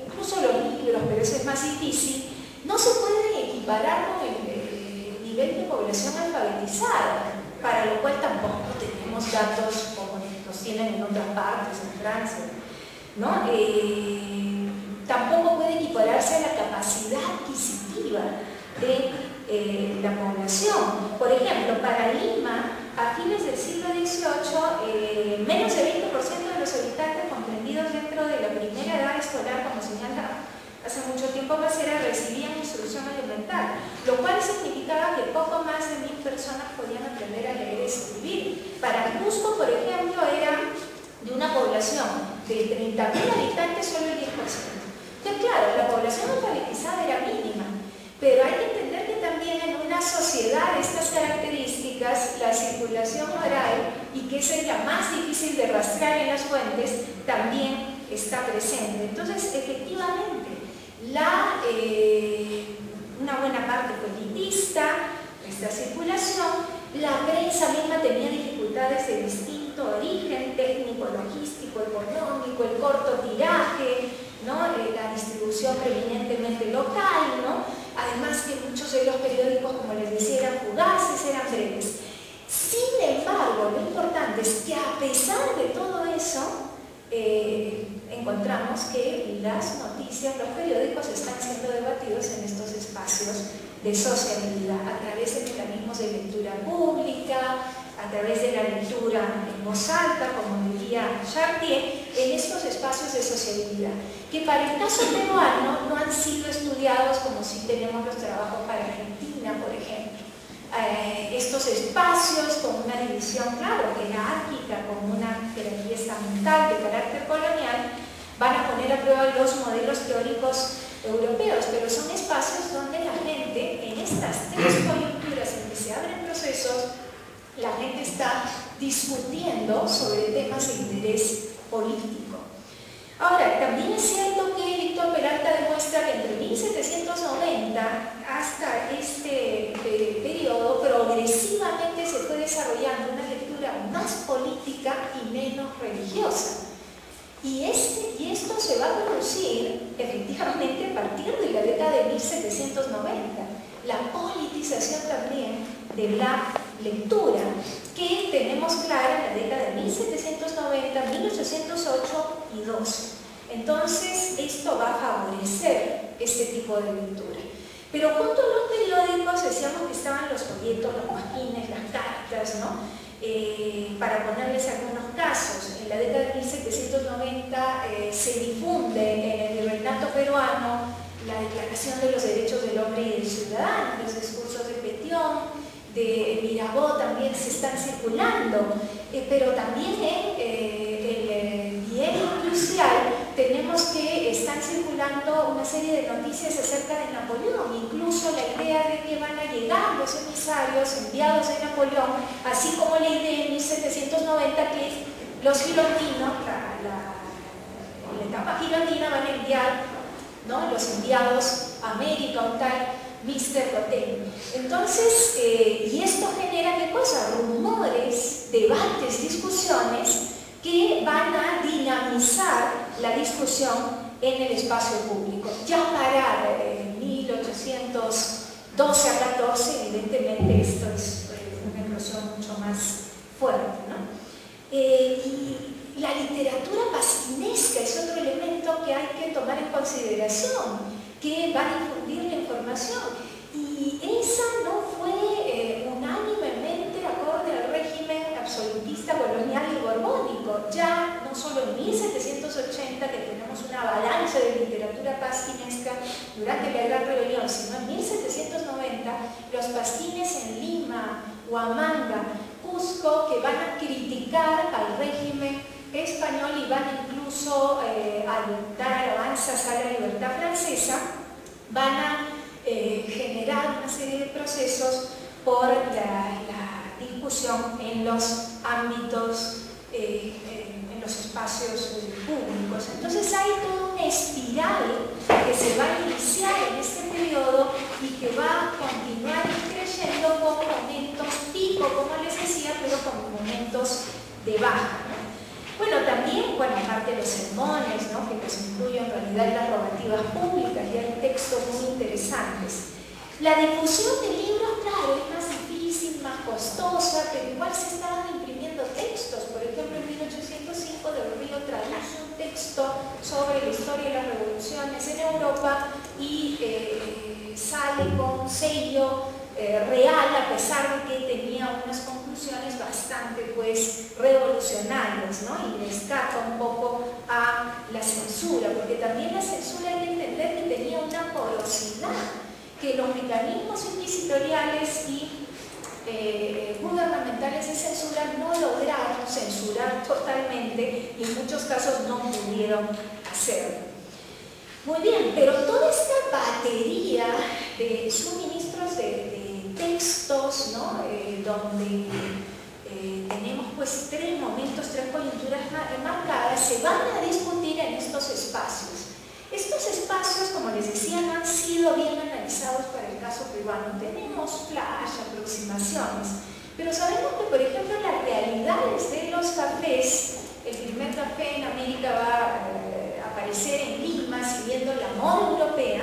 incluso los libros, pero eso es más difícil, no se puede equiparar con el nivel de población alfabetizada, para lo cual tampoco tenemos datos como los tienen en otras partes, en Francia, ¿no? Tampoco puede equipararse a la capacidad adquisitiva de la población. Por ejemplo, para Lima, a fines del siglo XVIII, menos del 20% de los habitantes comprendidos dentro de la primera edad escolar, como señala hace mucho tiempo Becerra, recibían instrucción elemental, lo cual significaba que poco más de 1000 personas podían aprender a leer y escribir. Para Cusco, por ejemplo, era de una población de 30.000 habitantes solo el 10%. Entonces, claro, la población alfabetizada era mínima, pero hay que entender que también en una sociedad de estas características, la circulación oral, y que esa es la más difícil de rastrear en las fuentes, también está presente. Entonces, efectivamente, una buena parte fue elitista, esta circulación. La prensa misma tenía dificultades de distinto origen: técnico, logístico, económico, el corto tiraje, ¿no?, la distribución preeminentemente local, ¿no? Además que muchos de los periódicos, como les decía, eran fugaces, eran breves. Sin embargo, lo importante es que a pesar de todo eso, encontramos que las noticias, los periódicos están siendo debatidos en estos espacios de sociabilidad, a través de mecanismos de lectura pública, a través de la lectura en voz alta, como diría Chartier, en estos espacios de sociabilidad, que para el caso peruano no han sido estudiados como si tenemos los trabajos para Argentina, por ejemplo. Estos espacios con una división, claro, jerárquica, con una jerarquía estamental de carácter colonial, van a poner a prueba los modelos teóricos europeos, pero son espacios donde la gente, en estas tres coyunturas en que se abren procesos, la gente está discutiendo sobre temas de interés político. Ahora, también es cierto que Víctor Peralta demuestra que entre 1790 hasta este periodo progresivamente se fue desarrollando una lectura más política y menos religiosa. Y esto se va a producir efectivamente a partir de la década de 1790. La politización también de la lectura. que tenemos clara en la década de 1790, 1808 y 12. Entonces, esto va a favorecer este tipo de lectura. Pero junto a los periódicos decíamos que estaban los folletos, los pasquines, las cartas, ¿no? Para ponerles algunos casos, en la década de 1790 se difunde en el virreinato peruano la Declaración de los Derechos del Hombre y del Ciudadano, los discursos de Petión, de Mirabeau también se están circulando, pero también en el diario industrial tenemos que están circulando una serie de noticias acerca de Napoleón, incluso la idea de que van a llegar los emisarios enviados de Napoleón, así como la idea en 1790 que los girondinos, la etapa girondina van a enviar, ¿no?, los enviados a América, un tal Mr. Rotem. Entonces, y esto genera ¿qué cosa? Rumores, debates, discusiones que van a dinamizar la discusión en el espacio público. Ya para 1812 a 14, evidentemente esto es una eclosión mucho más fuerte, ¿no? Y la literatura pasquinesca es otro elemento que hay que tomar en consideración, que va a difundir la información. Y esa no fue unánimemente acorde al régimen absolutista, colonial y borbónico. Ya no solo en 1780, que tenemos una avalancha de literatura pasquinesca durante la Gran Rebelión, sino en 1790, los pasquines en Lima, Huamanga, Cusco, que van a criticar al régimen español y van incluso a dar alabanzas a la libertad francesa, van a generar una serie de procesos por la discusión en los ámbitos, en los espacios públicos. Entonces hay toda una espiral que se va a iniciar en este periodo y que va a continuar creciendo con momentos pico, como les decía, pero con momentos de baja, ¿no? Bueno, también, aparte de los sermones, ¿no?, que pues incluyen en realidad las rogativas públicas, y hay textos muy interesantes. La difusión de libros, claro, es más difícil, más costosa, pero igual se estaban imprimiendo textos. Por ejemplo, en 1805 Del Río traduce un texto sobre la historia de las revoluciones en Europa y sale con sello real, a pesar de que tenía unas conclusiones bastante pues revolucionarias, ¿no? Y le escapa un poco a la censura, porque también la censura hay que entender que tenía una porosidad, que los mecanismos inquisitoriales y gubernamentales de censura no lograron censurar totalmente y en muchos casos no pudieron hacerlo. Muy bien, pero toda esta batería de suministros de textos, ¿no?, donde tenemos pues tres momentos, tres coyunturas marcadas, se van a discutir en estos espacios. Estos espacios, como les decía, no han sido bien analizados para el caso peruano. Tenemos flash, aproximaciones, pero sabemos que, por ejemplo, las realidades de los cafés, el primer café en América va a aparecer en Lima, siguiendo la moda europea.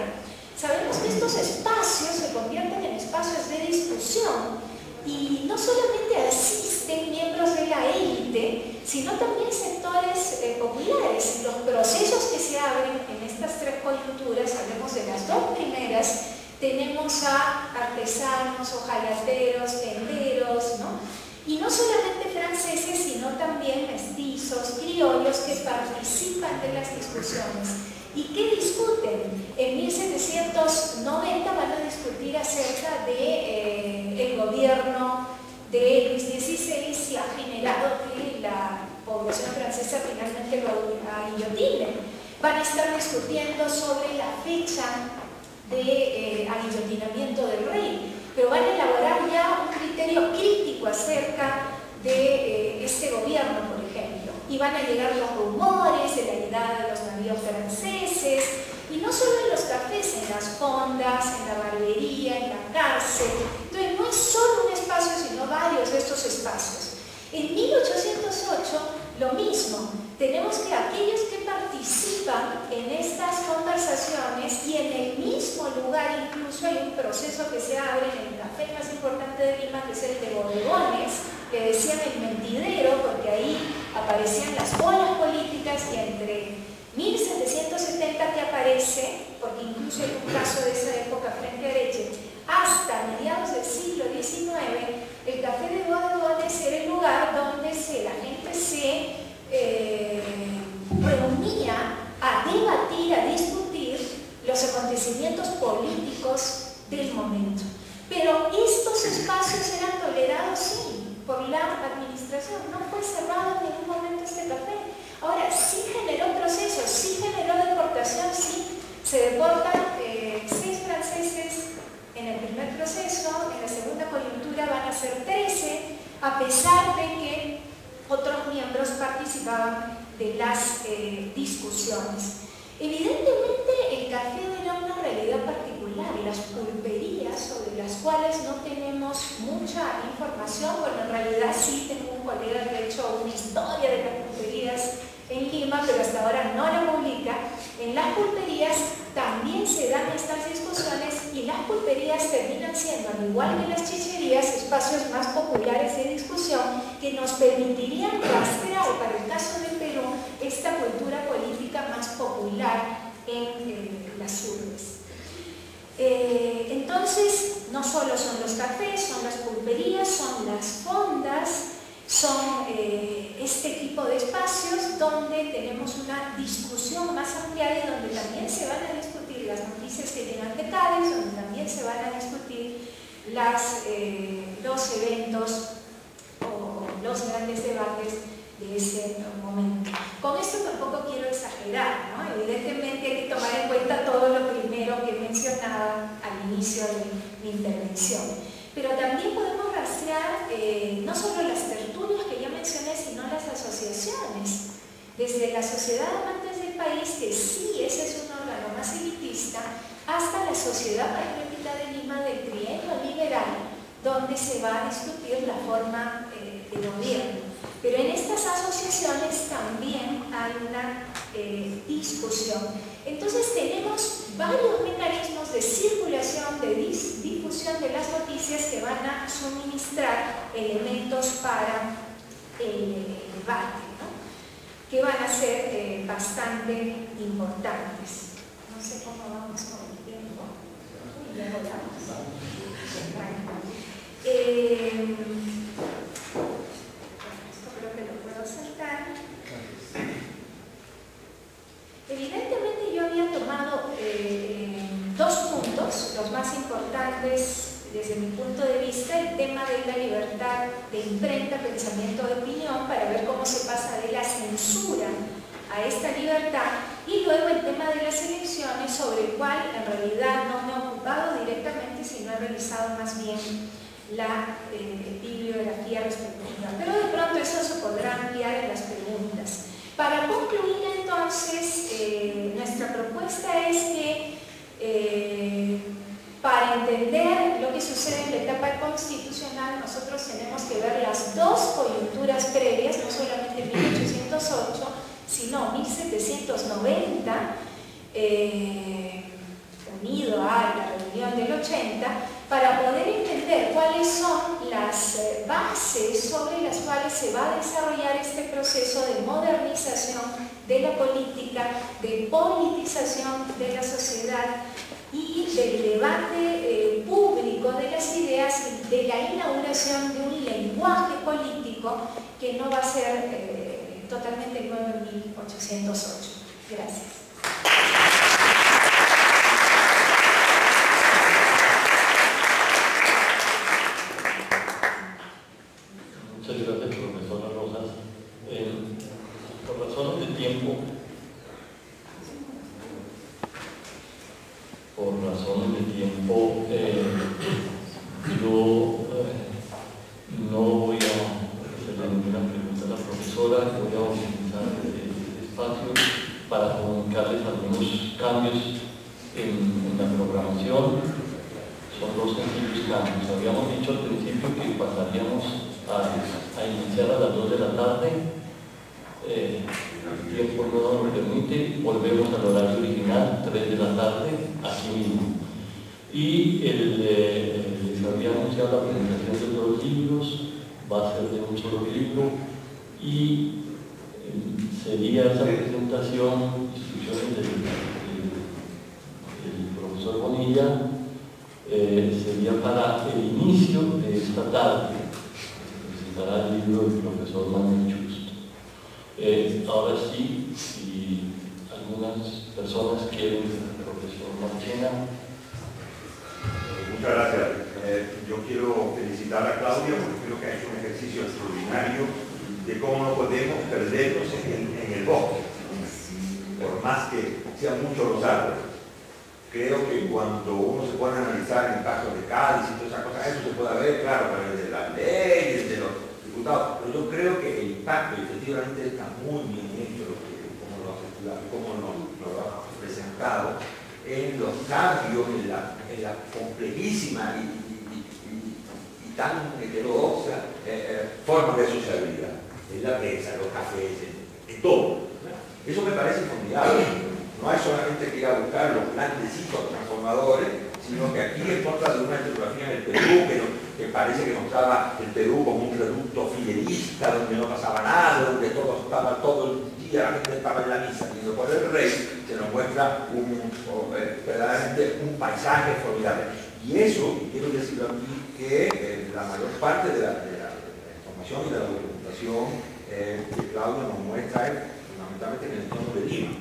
Sabemos que estos espacios se convierten en espacios de discusión y no solamente asisten miembros de la élite, sino también sectores populares. Los procesos que se abren en estas tres coyunturas, hablemos de las dos primeras, tenemos a artesanos, hojalateros, tenderos, ¿no? Y no solamente franceses, sino también mestizos, criollos que participan de las discusiones. ¿Y qué discuten? En 1790 van a discutir acerca de el gobierno de Luis XVI y ha generado que la población francesa finalmente lo aguillotine. Van a estar discutiendo sobre la fecha de aguillotinamiento del rey, pero van a elaborar ya un criterio crítico acerca de este gobierno, por ejemplo. Y van a llegar los rumores de la llegada de los navíos franceses, y no solo en los cafés, en las fondas, en la barbería, en la cárcel. Entonces no es solo un espacio, sino varios de estos espacios. En 1808 lo mismo, tenemos que aquellos que participan en estas conversaciones y en el mismo lugar incluso hay un proceso que se abre en el café más importante de Lima, que es el de Bodegones, que decían el mentidero, porque ahí aparecían las bolas políticas, y entre 1770 que aparece, porque incluso hay un caso de esa época frente a Areche, hasta mediados del siglo XIX, el Café de Bodegones era el lugar donde la gente se reunía a debatir, a discutir los acontecimientos políticos del momento. Pero estos espacios eran tolerados, sí, por la administración. No fue cerrado en ningún momento este café. Ahora, sí generó procesos, sí generó deportación, sí. Se deportan 6 franceses en el primer proceso, en la segunda coyuntura van a ser 13, a pesar de que otros miembros participaban de las discusiones. Evidentemente el café era una realidad particular, las pulperías sobre las cuales no tenemos mucha información. Bueno, en realidad sí tengo un colega que ha hecho una historia de las pulperías en Lima, pero hasta ahora no la publica. En las pulperías también se dan estas discusiones, y las pulperías terminan siendo, al igual que las chicherías, espacios más populares de discusión que nos permitirían rastrear, para el caso del Perú, esta cultura política más popular en las urbes. Entonces, no solo son los cafés, son las pulperías, son las fondas, son este tipo de espacios donde tenemos una discusión más ampliada y donde también se van a discutir las noticias que llegan de Cádiz, donde también se van a discutir los eventos o los grandes debates de ese momento. Con esto tampoco quiero exagerar, ¿no? Evidentemente hay que tomar en cuenta todo lo primero que mencionaba al inicio de mi intervención. Pero también podemos rastrear no solo las tertulias que ya mencioné, sino las asociaciones. Desde la Sociedad de Amantes del País, que sí, ese es un órgano más elitista, hasta la Sociedad Patriótica de Lima del Trienio Liberal, donde se va a discutir la forma de gobierno. Pero en estas asociaciones también hay una discusión. Entonces tenemos varios mecanismos de circulación, de difusión de las noticias que van a suministrar elementos para el debate, ¿no? Que van a ser bastante importantes. No sé cómo vamos con el tiempo. Ya volamos. Esto creo que lo puedo saltar. Evidentemente yo había tomado 2 puntos, los más importantes desde mi punto de vista: el tema de la libertad de imprenta, pensamiento de opinión, para ver cómo se pasa de la censura a esta libertad, y luego el tema de las elecciones, sobre el cual en realidad no me he ocupado directamente, sino he realizado más bien la bibliografía respectiva. Pero de pronto eso se podrá ampliar en las preguntas. Para concluir entonces, nuestra propuesta es que para entender lo que sucede en la etapa constitucional, nosotros tenemos que ver las 2 coyunturas previas, no solamente 1808, sino 1790, unido a la reunión del 80, para poder entender cuáles son las bases sobre las cuales se va a desarrollar este proceso de modernización de la política, de politización de la sociedad y del debate público de las ideas, y de la inauguración de un lenguaje político que no va a ser totalmente nuevo en 1808. Gracias. Muchas gracias, profesora Rosas. Por razones de tiempo, yo no voy a hacerle ninguna pregunta a la profesora. Voy a utilizar este espacio para comunicarles algunos cambios en la programación. Son 2 sencillos cambios. Habíamos dicho al principio que pasaríamos a iniciar a las 2 de la tarde. El tiempo no nos permite, volvemos al horario original, 3 de la tarde, aquí mismo. Y les había anunciado la presentación de 2 libros, va a ser de un solo libro y sería esa presentación, instrucciones del profesor Bonilla, sería para el inicio de esta tarde, se presentará el libro del profesor Manuel Justo. Ahora sí, si algunas personas quieren, el profesor Marchena. Muchas gracias. Yo quiero felicitar a Claudia porque creo que ha hecho un ejercicio extraordinario de cómo no podemos perdernos en el bosque, por más que sean muchos los árboles. Creo que cuando uno se pone a analizar el caso de Cádiz y todas esas cosas, eso se puede ver, claro, a través de las leyes, de los diputados, pero yo creo que el impacto efectivamente está muy bien hecho, como lo has estudiado, como lo has presentado, en los cambios, en la complejísima y tan heterodoxa forma de sociabilidad, en la prensa, en los cafés, en todo. Eso me parece formidable. No hay solamente que ir a buscar los grandes hitos transformadores, sino que aquí es contra de una etnografía en el Perú que parece que mostraba el Perú como un reducto fidelista, donde no pasaba nada, donde todo estaba todo el día, la gente estaba en la misa pidiendo por el rey, se nos muestra verdaderamente un paisaje formidable. Y eso, quiero decirlo aquí, que la mayor parte de la información y de la documentación que Claudia nos muestra es fundamentalmente en el entorno de Lima.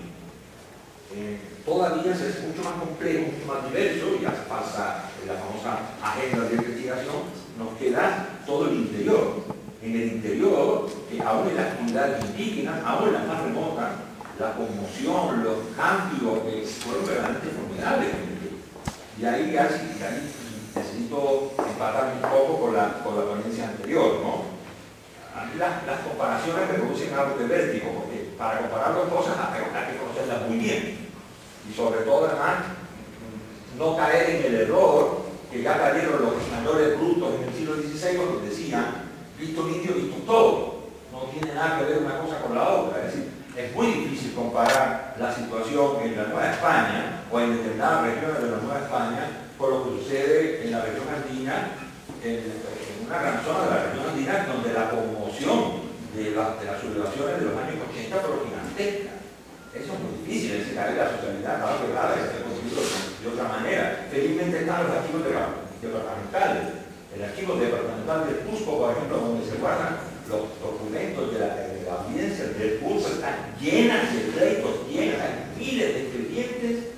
Todavía es mucho más complejo, mucho más diverso, y hace falta la famosa agenda de investigación. Nos queda todo el interior. En el interior, aún en las comunidades indígenas, aún en las más remotas, la conmoción, los cambios fueron verdaderamente formidables. Y ahí necesito empatar un poco con la ponencia anterior, ¿no? Las comparaciones me producen algo de vértigo, porque para comparar las cosas hay que conocerlas muy bien. Y sobre todo, además, no caer en el error que ya cayeron los españoles brutos en el siglo XVI cuando decían, visto un indio, visto un todo. No tiene nada que ver una cosa con la otra. Es decir, es muy difícil comparar la situación en la Nueva España o en determinadas regiones de la Nueva España con lo que sucede en la región andina, en una gran zona de la región andina donde la conmoción de las sublevaciones de los años 80 fue gigantesca. Eso es muy difícil, ese caer la socialidad estaba quebrada, se consiguió de otra manera. Felizmente están los archivos departamentales. El archivo departamental del Cusco, por ejemplo, donde se guardan los documentos de la audiencia del Cusco, están llenas de pleitos, hay miles de expedientes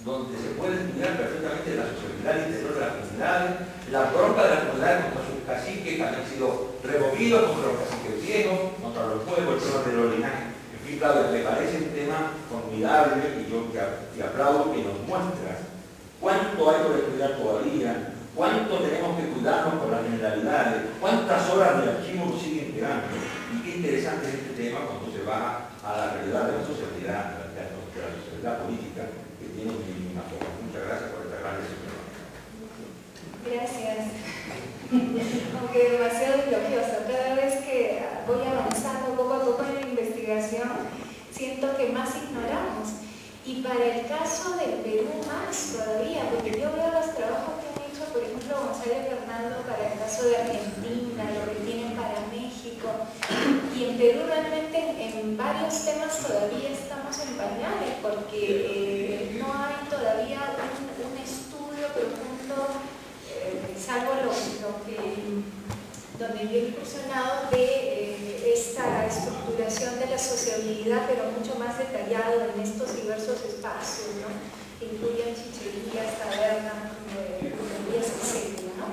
donde se puede estudiar perfectamente la sociabilidad interior de las comunidades, la bronca de las comunidades contra sus caciques que habían sido removidos, contra los caciques viejos, contra los pueblos, el tema de los linajes. En fin, claro, me parece un tema formidable y yo te aplaudo que nos muestra cuánto hay por estudiar todavía, cuánto tenemos que cuidarnos por las generalidades, cuántas horas de archivo nos siguen quedando. Y qué interesante es este tema cuando se va a la realidad de la sociedad, de la sociedad política, que tiene un mínima forma. Muchas gracias por esta gran discusión. Gracias. Aunque demasiado elogioso, cada vez que voy avanzando poco a poco en la investigación, siento que más ignoramos. Y para el caso del Perú más todavía, porque yo veo los trabajos que han hecho, por ejemplo, Gonzalo y Fernando para el caso de Argentina, lo que tienen para México. Y en Perú realmente en varios temas todavía estamos en pañales, porque no hay todavía un estudio profundo, salvo donde yo he incursionado de esta estructuración de la sociabilidad, pero mucho más detallado en estos diversos espacios, ¿no? Que incluyen chicherías, tabernas, librerías, etc., ¿no?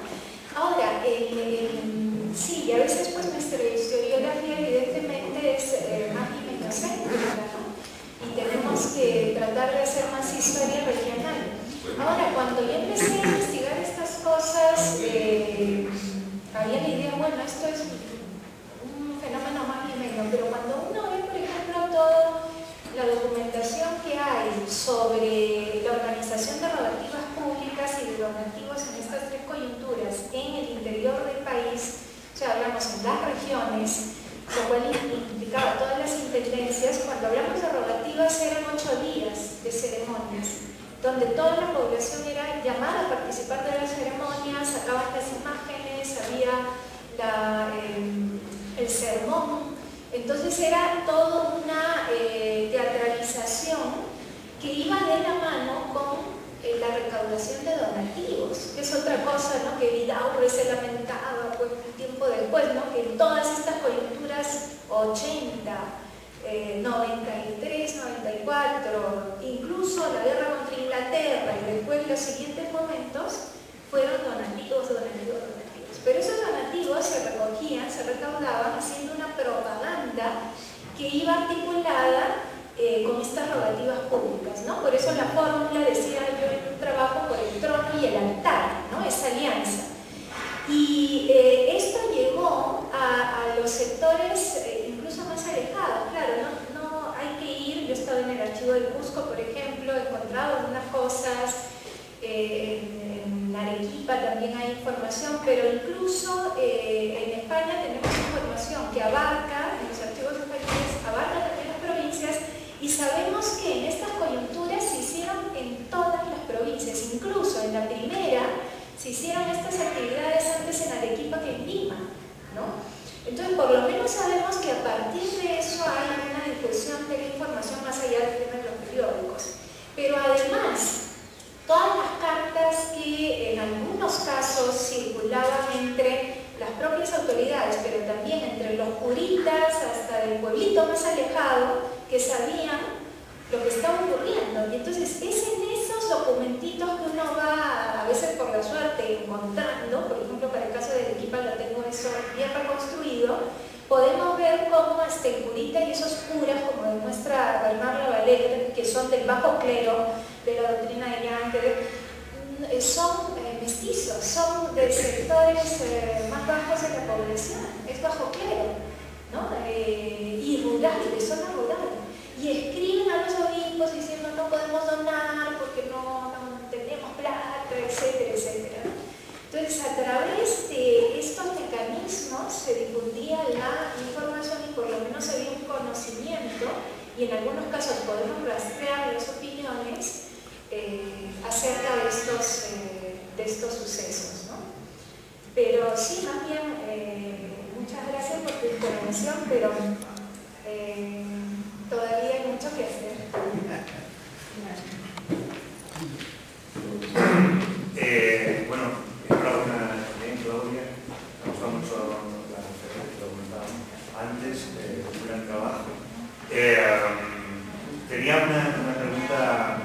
Ahora, sí, a veces pues nuestra historiografía evidentemente es más dimensional, ¿no? Y tenemos que tratar de hacer más historia regional. Ahora, cuando yo empecé a investigar estas cosas, había la idea, bueno, esto es un fenómeno más limeño, pero cuando uno ve, por ejemplo, toda la documentación que hay sobre la organización de rogativas públicas y de donativos en estas tres coyunturas en el interior del país, o sea, hablamos en las regiones, lo cual implicaba todas las intendencias. Cuando hablamos de rogativas eran 8 días de ceremonias, donde toda la población era llamada a participar de las ceremonias, sacaban las imágenes, había el sermón. Entonces era toda una teatralización que iba de la mano con la recaudación de donativos, que es otra cosa, ¿no?, que Vidaurre se lamentaba pues, un tiempo después, ¿no?, que en todas estas coyunturas 80, 93, 94, incluso la guerra contra Inglaterra y después los siguientes momentos fueron donativos. Pero esos donativos se recogían, se recaudaban haciendo una propaganda que iba articulada con estas rogativas públicas, ¿no? Por eso la fórmula, decía yo en un trabajo, por el trono y el altar, ¿no?, esa alianza. Y esto llegó a los sectores incluso más alejados. Claro, no hay que ir. Yo he estado en el archivo del Cusco, por ejemplo, he encontrado algunas cosas, en Arequipa también hay información, pero incluso en España tenemos información que abarca, en los archivos españoles, abarca también las provincias, y sabemos que en estas coyunturas se hicieron en todas las provincias, incluso en la primera se hicieron estas actividades antes en Arequipa que en Lima, ¿no? Entonces, por lo menos sabemos que a partir de eso hay una difusión de la información más allá del tema de los periódicos. Pero además, todas las cartas que en algunos casos circulaban entre las propias autoridades, pero también entre los curitas hasta el pueblito más alejado, que sabían lo que estaba ocurriendo. Y entonces es en esos documentitos que uno va, a veces por la suerte, encontrando. Por ejemplo, para el caso de Arequipa lo tengo eso bien reconstruido. Podemos ver cómo hasta el curita y esos curas, como demuestra Bernard Lavalette, que son del bajo clero de la doctrina de Yankee, son mestizos, son de sectores más bajos de la población, es bajo clero, ¿no? Y rurales, zona rural. Y escriben a los obispos diciendo no podemos donar porque no tenemos plata, etcétera, etcétera. Entonces, a través de estos mecanismos se difundía la información y por lo menos había un conocimiento, y en algunos casos podemos rastrear las opiniones acerca de estos sucesos, ¿no? Pero sí, más bien, muchas gracias por tu información, pero todavía hay mucho que hacer. Bueno, enhorabuena también, Claudia. Me gusta mucho la referencia, lo comentábamos antes, un gran trabajo. Tenía una pregunta,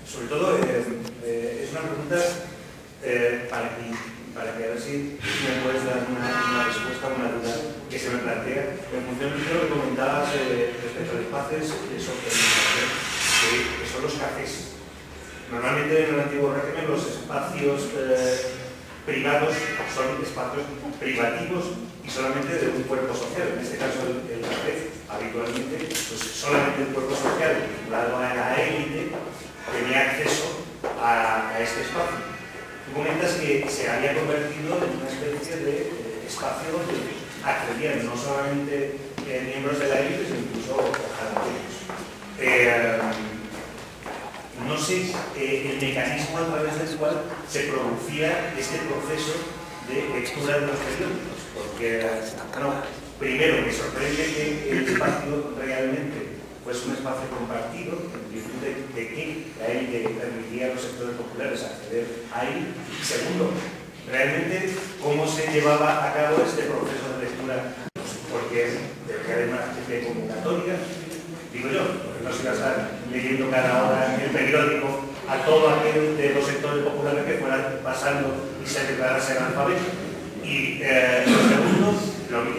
sobre todo, es una pregunta para que a ver si me puedes dar una respuesta a una duda que se me plantea en función de lo que comentabas respecto a espacios de socialización, que son los cafés. Normalmente en el antiguo régimen los espacios privados son espacios privativos y solamente de un cuerpo social. En este caso el café, habitualmente, pues solamente el cuerpo social vinculado a la élite tenía acceso a este espacio. Tú comentas que se había convertido en una especie de espacio donde accedían no solamente miembros de la élite, sino incluso jardines. No sé el mecanismo a través del cual se producía este proceso de lectura de los periódicos, porque, bueno, primero me sorprende que el espacio realmente fuese un espacio compartido, en virtud de que la élite permitía a los sectores populares acceder ahí. Y segundo, realmente cómo se llevaba a cabo este proceso de lectura, porque debería haber una especie de convocatoria, digo yo, porque no se iba a estar leyendo cada hora en el periódico a todo aquel de los sectores populares que fueran pasando y se declarase analfabeto. Y lo segundo,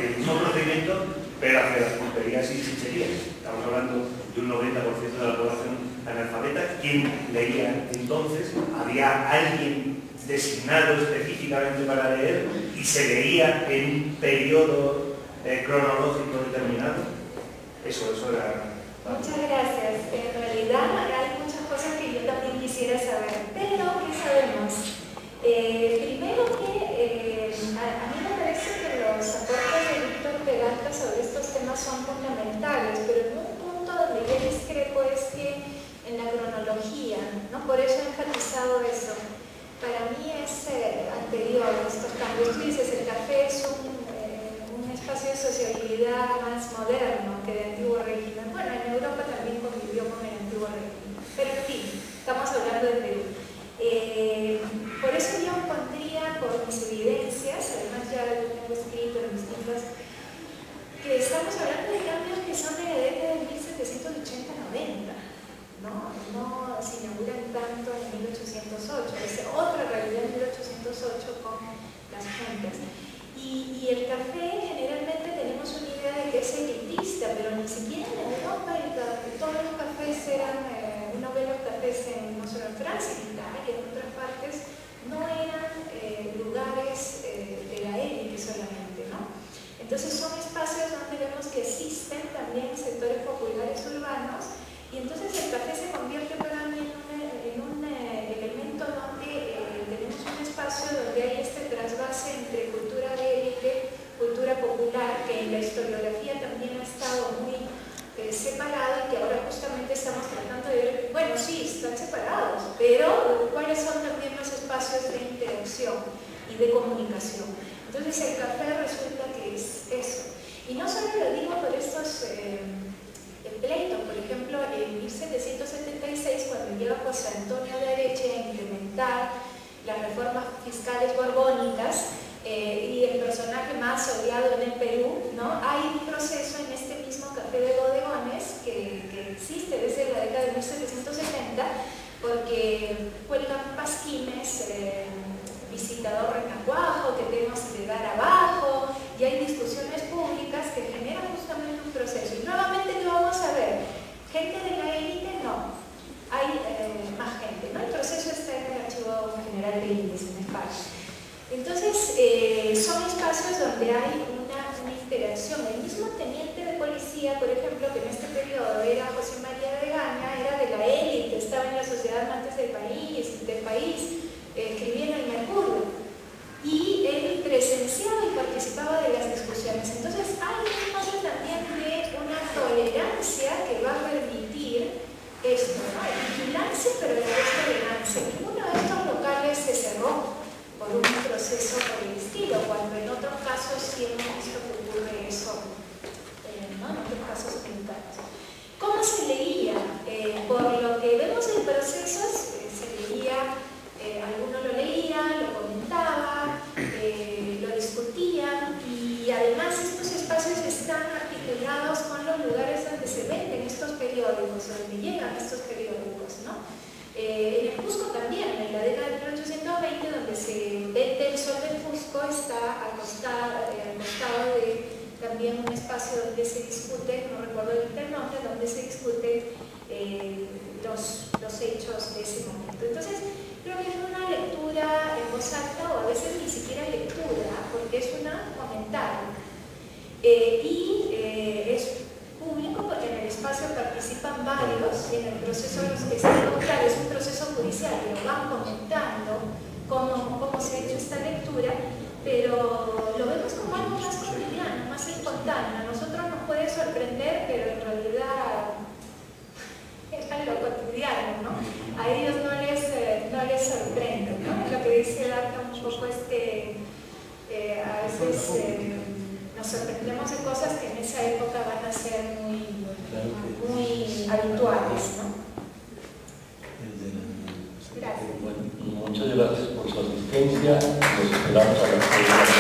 el mismo procedimiento, pero hacia las pulperías y chicherías. Estamos hablando de un 90% de la población analfabeta. ¿Quién leía entonces? Había alguien designado específicamente para leer y se leía en un periodo cronológico determinado. Eso era... Muchas gracias. En realidad hay muchas cosas que yo también quisiera saber, pero ¿qué sabemos? Primero que a mí me parece que los aportes de Víctor Peralta sobre estos temas son fundamentales, pero en un punto donde yo discrepo es que en la cronología, ¿no? Por eso he enfatizado eso. para mí es anterior a estos cambios. Tú dices, el café es un espacio de sociabilidad más moderno que de antiguo régimen. Bueno, en Europa también convivió con el antiguo régimen, pero en fin, estamos hablando de Perú. Por eso yo pondría por mis evidencias, además ya lo tengo escrito en distintas, que estamos hablando de cambios que son de la década de 1780-90, ¿no? No se inauguran tanto en 1808, es otra realidad en 1808 con las juntas. Y el café, generalmente tenemos una idea de que es elitista, pero ni siquiera en Europa todos los cafés eran, uno ve los cafés no solo en Francia, en Italia, en otras partes, no eran lugares de la élite solamente, ¿no? Entonces son espacios donde vemos que existen también sectores populares urbanos, y entonces el café se convierte para mí en un elemento donde tenemos un espacio donde hay este trasvase entre cultura de élite, cultura popular, que en la historiografía también ha estado muy separado, y que ahora justamente estamos tratando de ver, bueno, sí, están separados, pero ¿cuáles son también los espacios de interacción y de comunicación? Entonces el café resulta que es eso. Y no solo lo digo por estos pleitos, por ejemplo, en 1776, cuando llega José Antonio de Areche a implementar las reformas fiscales borbónicas, y el personaje más odiado en el Perú, ¿no? Hay un proceso en este mismo café de bodegones que existe desde la década de 1770, porque cuelgan pasquines, visitador renacuajo, que tenemos que dar abajo, y hay discusiones públicas que generan justamente un proceso. Y nuevamente lo vamos a ver, gente de la élite no, hay más gente, ¿no? El proceso está en el Archivo General de Índice en España. Entonces, son espacios donde hay una interacción. El mismo teniente de policía, por ejemplo, que en este periodo era José María de Gaña, era de la élite, estaba en la sociedad antes del país, escribía en el Mercurio, y él presenciaba y participaba de las discusiones. Entonces, hay un espacio también de una tolerancia que va a permitir esto, ¿no? Vigilancia, pero de tolerancia. Ninguno de estos locales se cerró por un proceso por el estilo, cuando en otros casos sí hemos visto que ocurre eso, ¿no? En otros casos pintados. ¿Cómo se leía? Por lo que vemos en procesos, se leía, algunos lo leían, lo comentaban, lo discutían, y además estos espacios están articulados con los lugares donde se venden estos periódicos, donde llegan estos periódicos, ¿no? En el Cusco también, en la década de 1820, donde se vende el Sol del Cusco, está al costado de también un espacio donde se discute, no recuerdo el nombre, donde se discuten los hechos de ese momento. Entonces, creo que es una lectura en voz alta, o a veces ni siquiera lectura, porque es una comentario. Es público porque en el espacio participan varios, y en el proceso de los que están, claro, es un proceso judicial, pero van comentando cómo se ha hecho esta lectura, pero lo vemos como algo más cotidiano, más espontáneo. A nosotros nos puede sorprender, pero en realidad es algo cotidiano, ¿no? A ellos no les sorprende, ¿no? Es lo que dice Darca un poco, a veces nos sorprendemos de cosas que en esa época van a ser muy habituales, ¿no? Gracias. Bueno, muchas gracias por su asistencia. Los esperamos a la próxima.